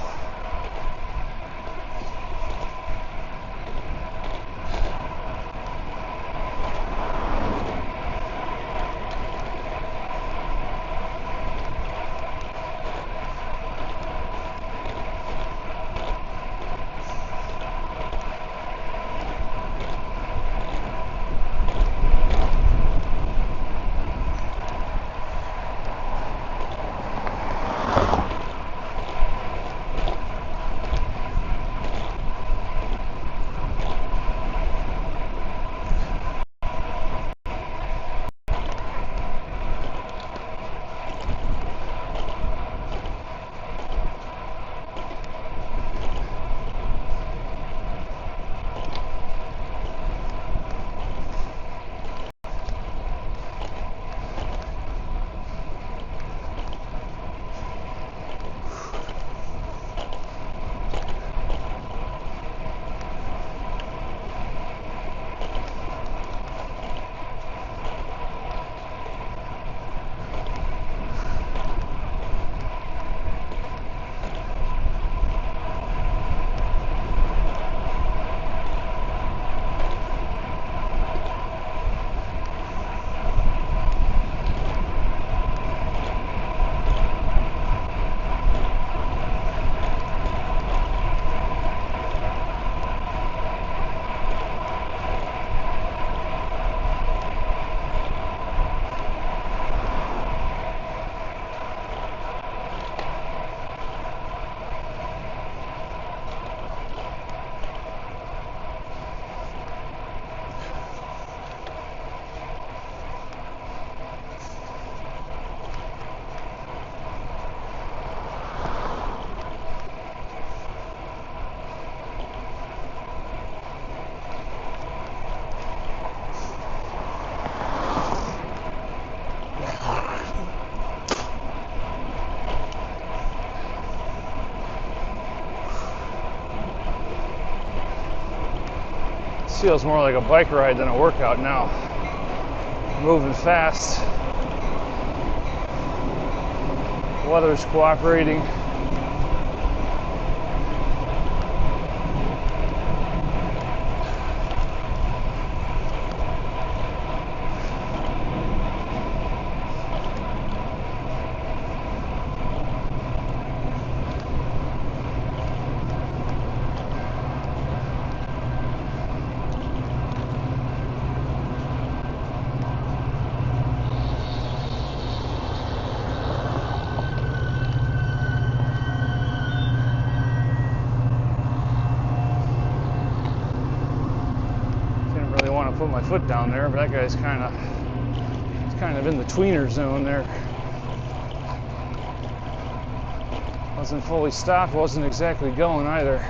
Speaker 17: Feels more like a bike ride than a workout now. Moving fast. Weather's cooperating. Put my foot down there, but that guy's kind of in the tweener zone there. Wasn't fully stopped, wasn't exactly going either.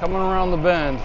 Speaker 17: Coming around the bend.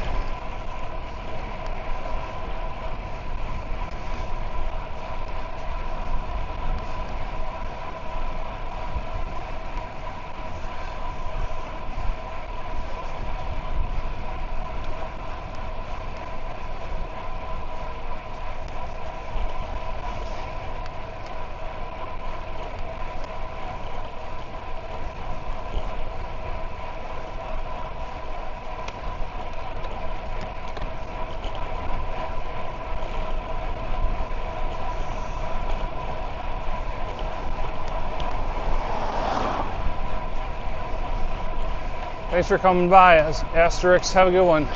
Speaker 17: Thanks for coming by, Asterix. Have a good one.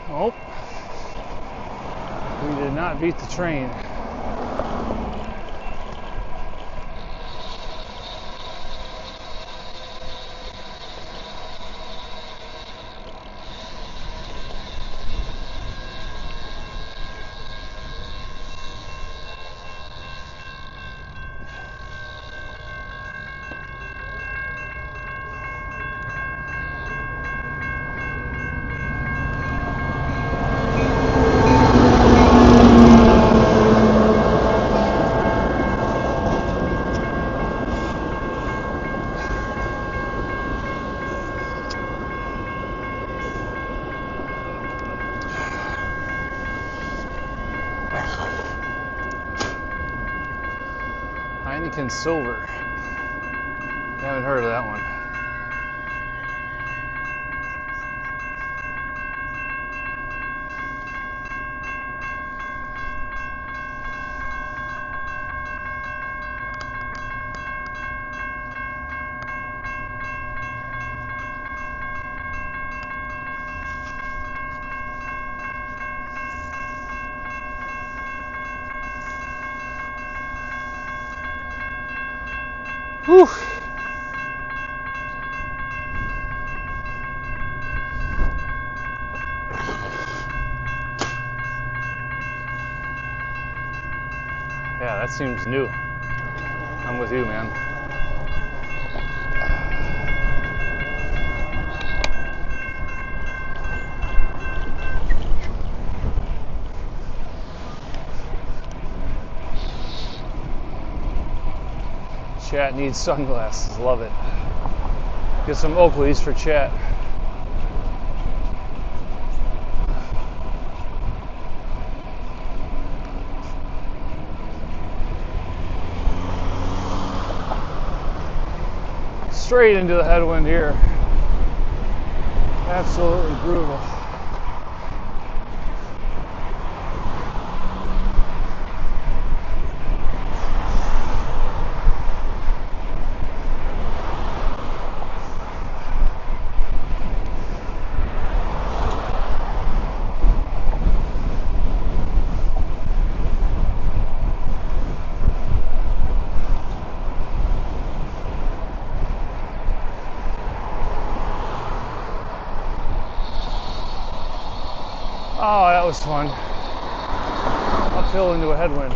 Speaker 17: Oh, we did not beat the train. Heineken Silver. Haven't heard of that one. Whew. Yeah, that seems new. I'm with you, man. Chat needs sunglasses, love it. Get some Oakleys for Chat. Straight into the headwind here. Absolutely brutal. was fun. Uphill into a headwind.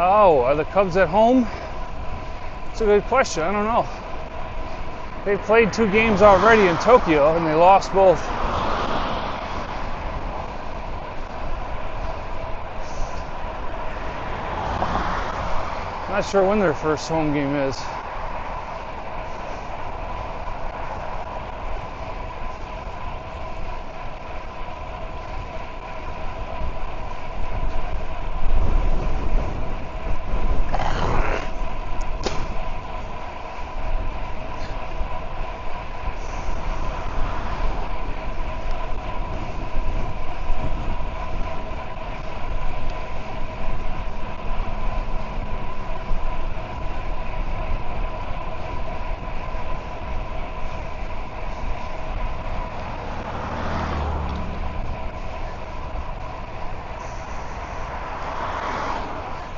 Speaker 17: Oh, are the Cubs at home? It's a good question. I don't know. They played 2 games already in Tokyo and they lost both. Not sure when their first home game is.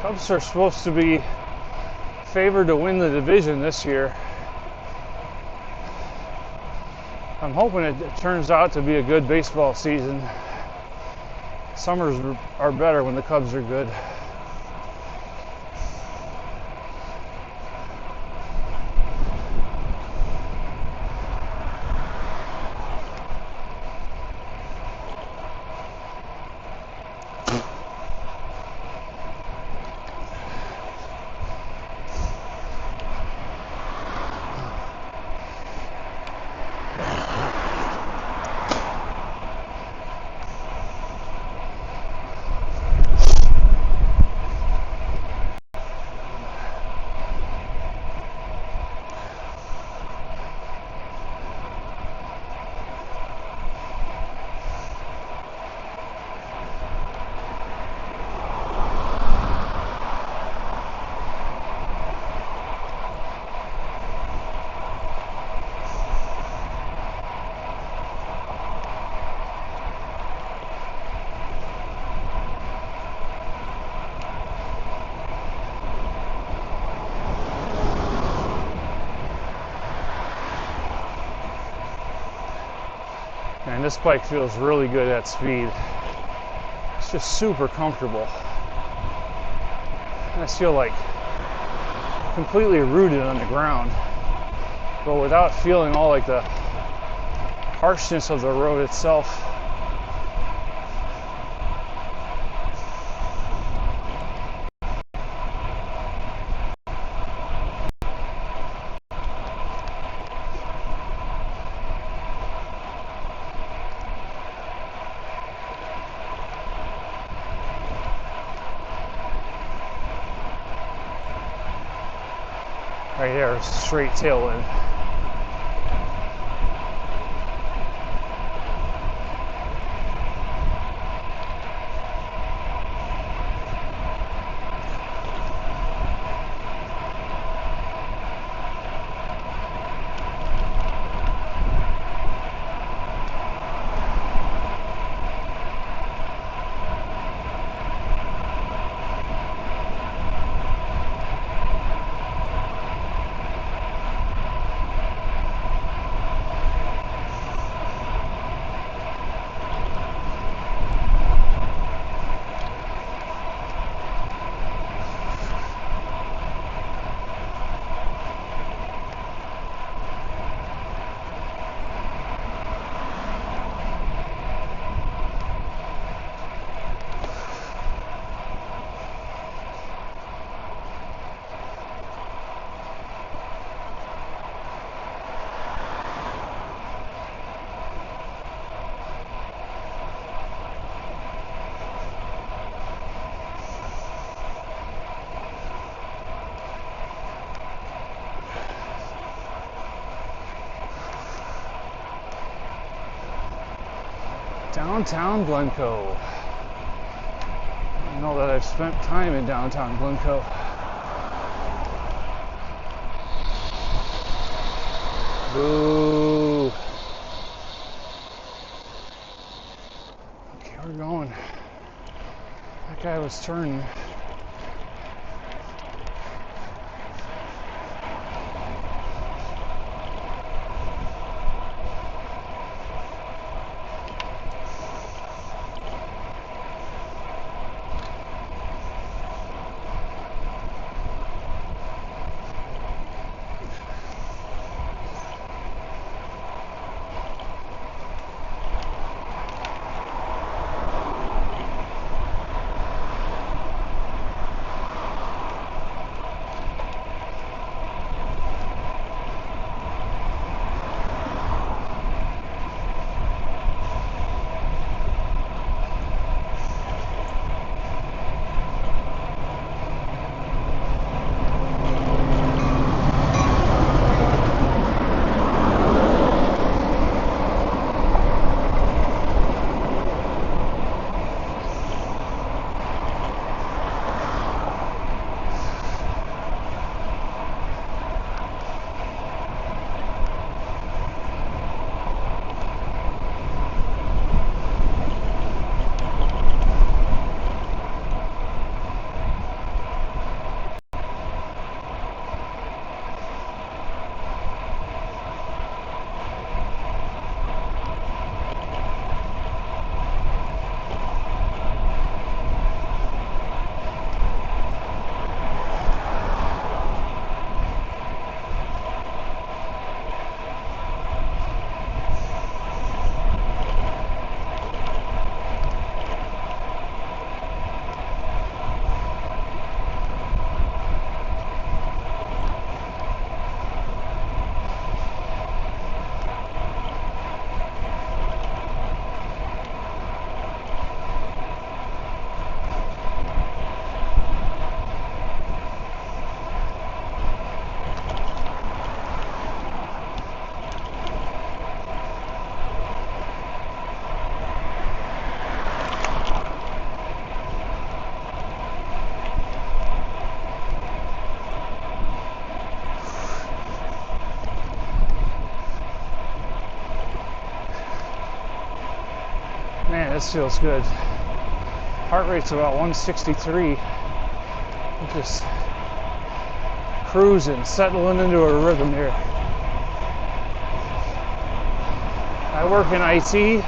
Speaker 17: Cubs are supposed to be favored to win the division this year. I'm hoping it turns out to be a good baseball season. Summers are better when the Cubs are good. And this bike feels really good at speed. It's just super comfortable. I feel like completely rooted on the ground, but without feeling all like the harshness of the road itself. Right here, straight tailwind. Downtown Glencoe. know that I've spent time in downtown Glencoe. Boo. Okay, we're going. That guy was turning. Man, this feels good. Heart rate's about 163. I'm just cruising, settling into a rhythm here. I work in IT,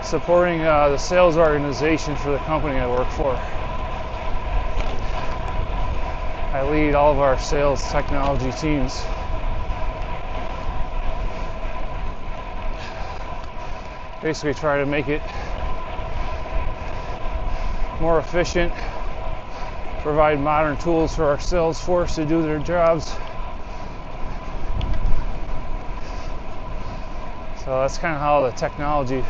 Speaker 17: supporting the sales organization for the company I work for. I lead all of our sales technology teams. Basically try to make it more efficient, provide modern tools for our sales force to do their jobs. So that's kind of how the technology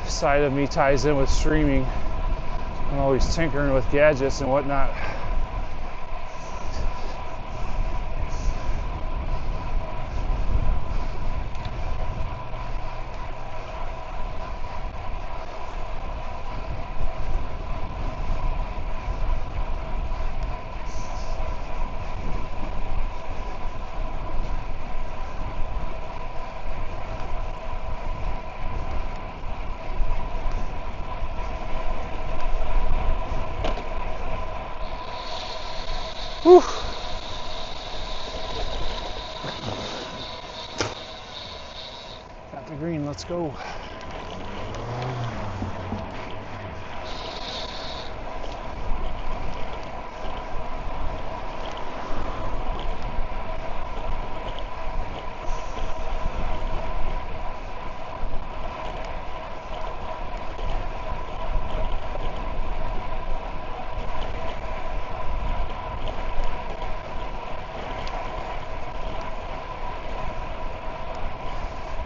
Speaker 17: side of me ties in with streaming. I'm always tinkering with gadgets and whatnot. Whew. Got the green, let's go.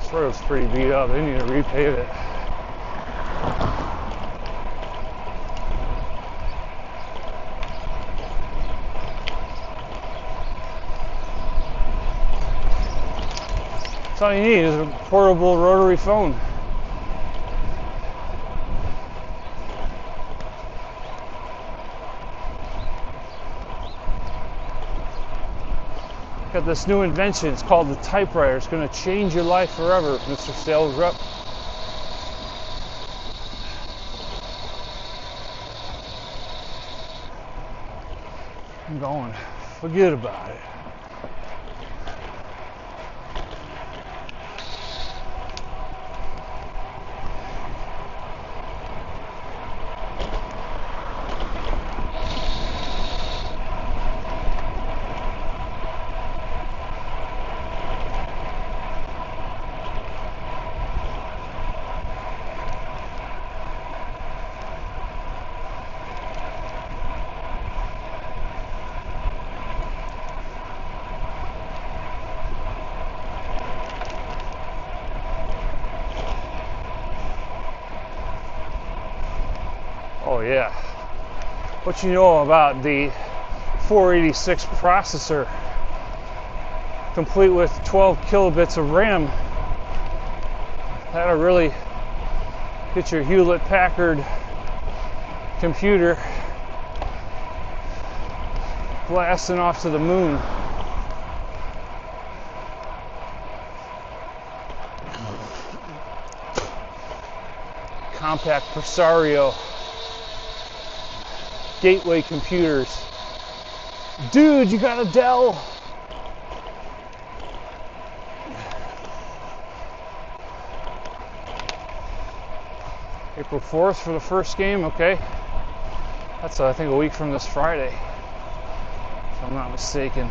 Speaker 17: This road's pretty beat up. They need to repave it. That's all you need is a portable rotary phone. Got this new invention. It's called the typewriter. It's going to change your life forever, Mr. Sales Rep. I'm going. Forget about it. Oh yeah. What you know about the 486 processor, complete with 12 kilobits of RAM? That'll really get your Hewlett-Packard computer blasting off to the moon. Compact Presario Gateway computers. Dude, you got a Dell? April 4th for the first game, okay. That's I think a week from this Friday, if I'm not mistaken.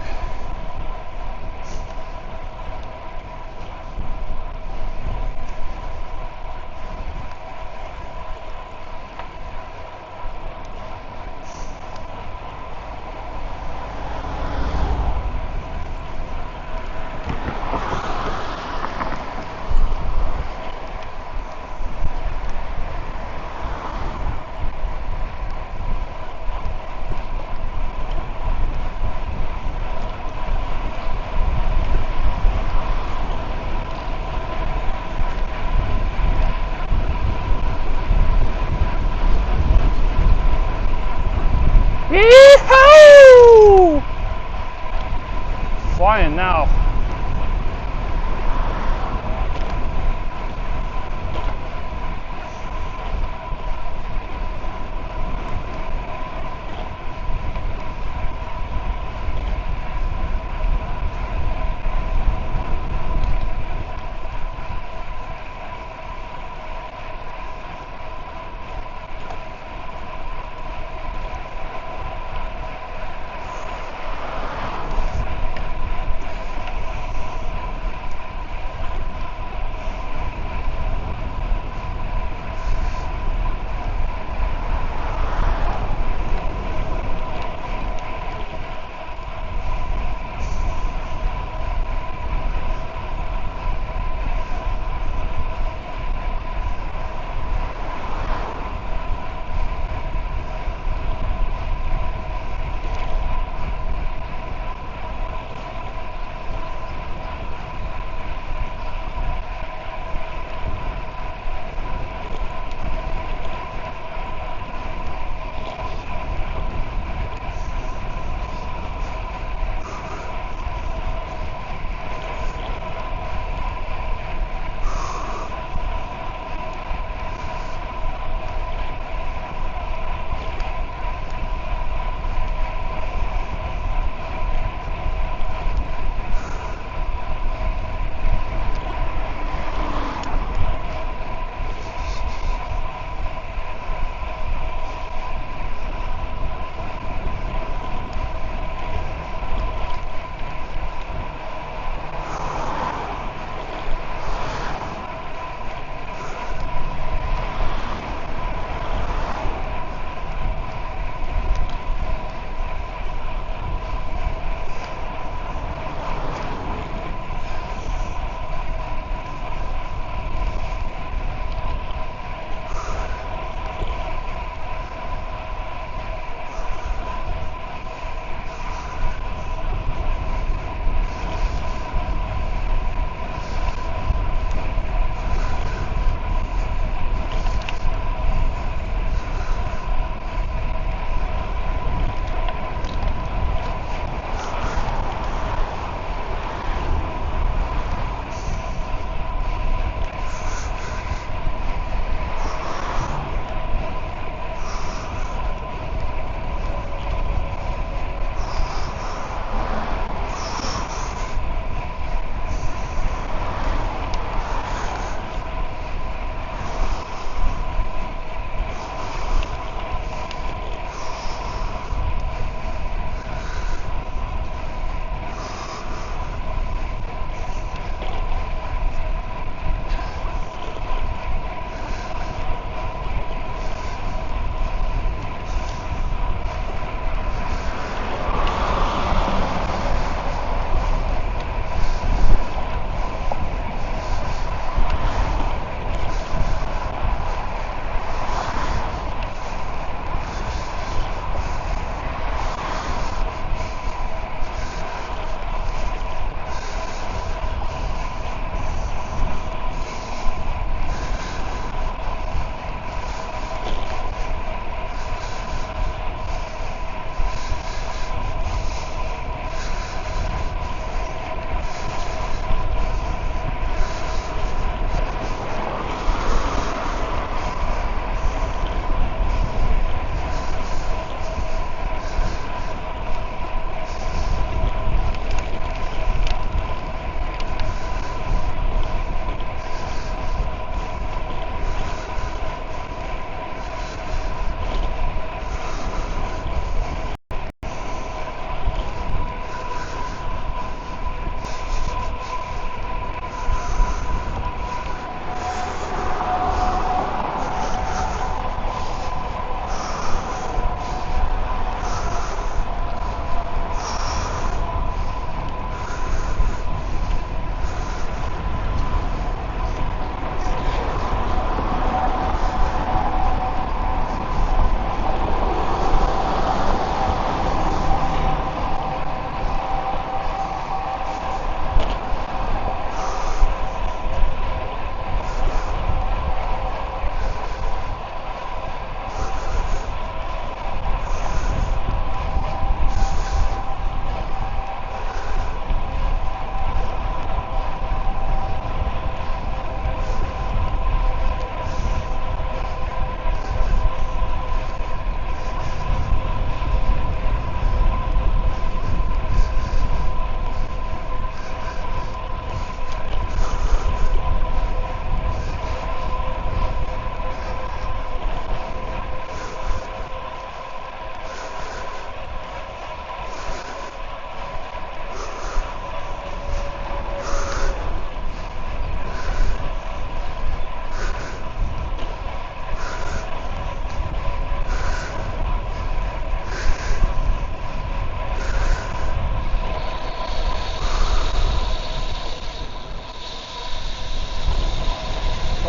Speaker 17: Yee-hoo! Flying now.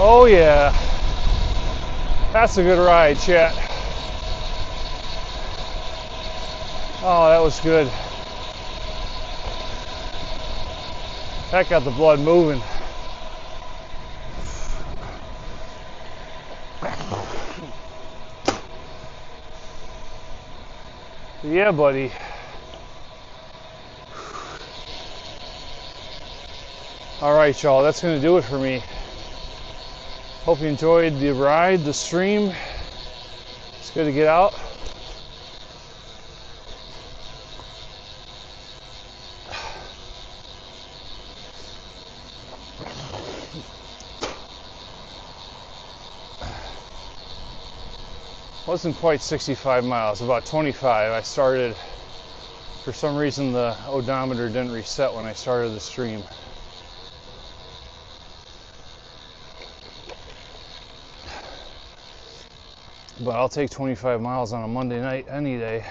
Speaker 17: Oh yeah. That's a good ride, chat. Oh, that was good. That got the blood moving. Yeah, buddy. All right, y'all, that's going to do it for me. Hope you enjoyed the ride, the stream. It's good to get out. Wasn't quite 65 miles, about 25. I started, for some reason the odometer didn't reset when I started the stream. But I'll take 25 miles on a Monday night any day.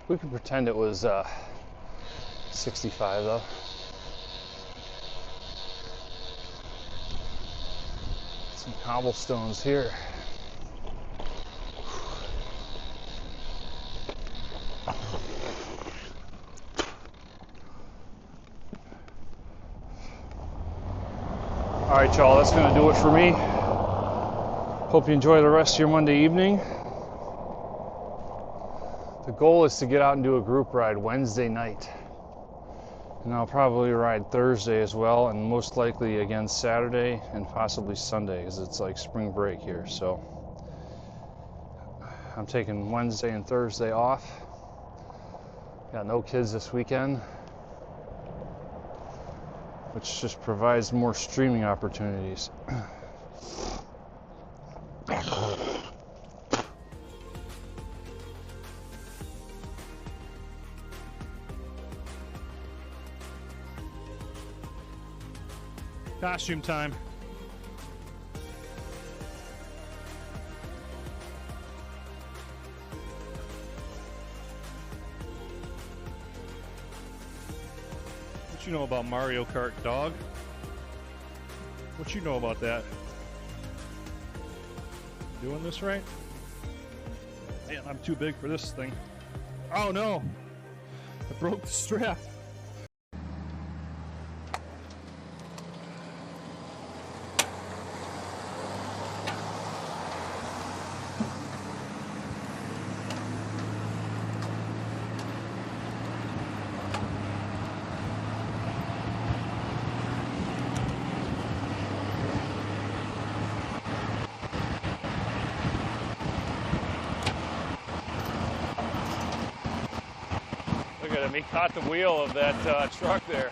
Speaker 17: We could pretend it was 65 though. Some cobblestones here. All right, y'all, that's gonna do it for me. Hope you enjoy the rest of your Monday evening. The goal is to get out and do a group ride Wednesday night. And I'll probably ride Thursday as well, and most likely again Saturday and possibly Sunday, because it's like spring break here. So I'm taking Wednesday and Thursday off. Got no kids this weekend, which just provides more streaming opportunities.
Speaker 16: Costume time. What you know about Mario Kart, dog? What you know about that? Doing this right? Man, I'm too big for this thing. Oh no! I broke the strap. Look at him, he caught the wheel of that truck there.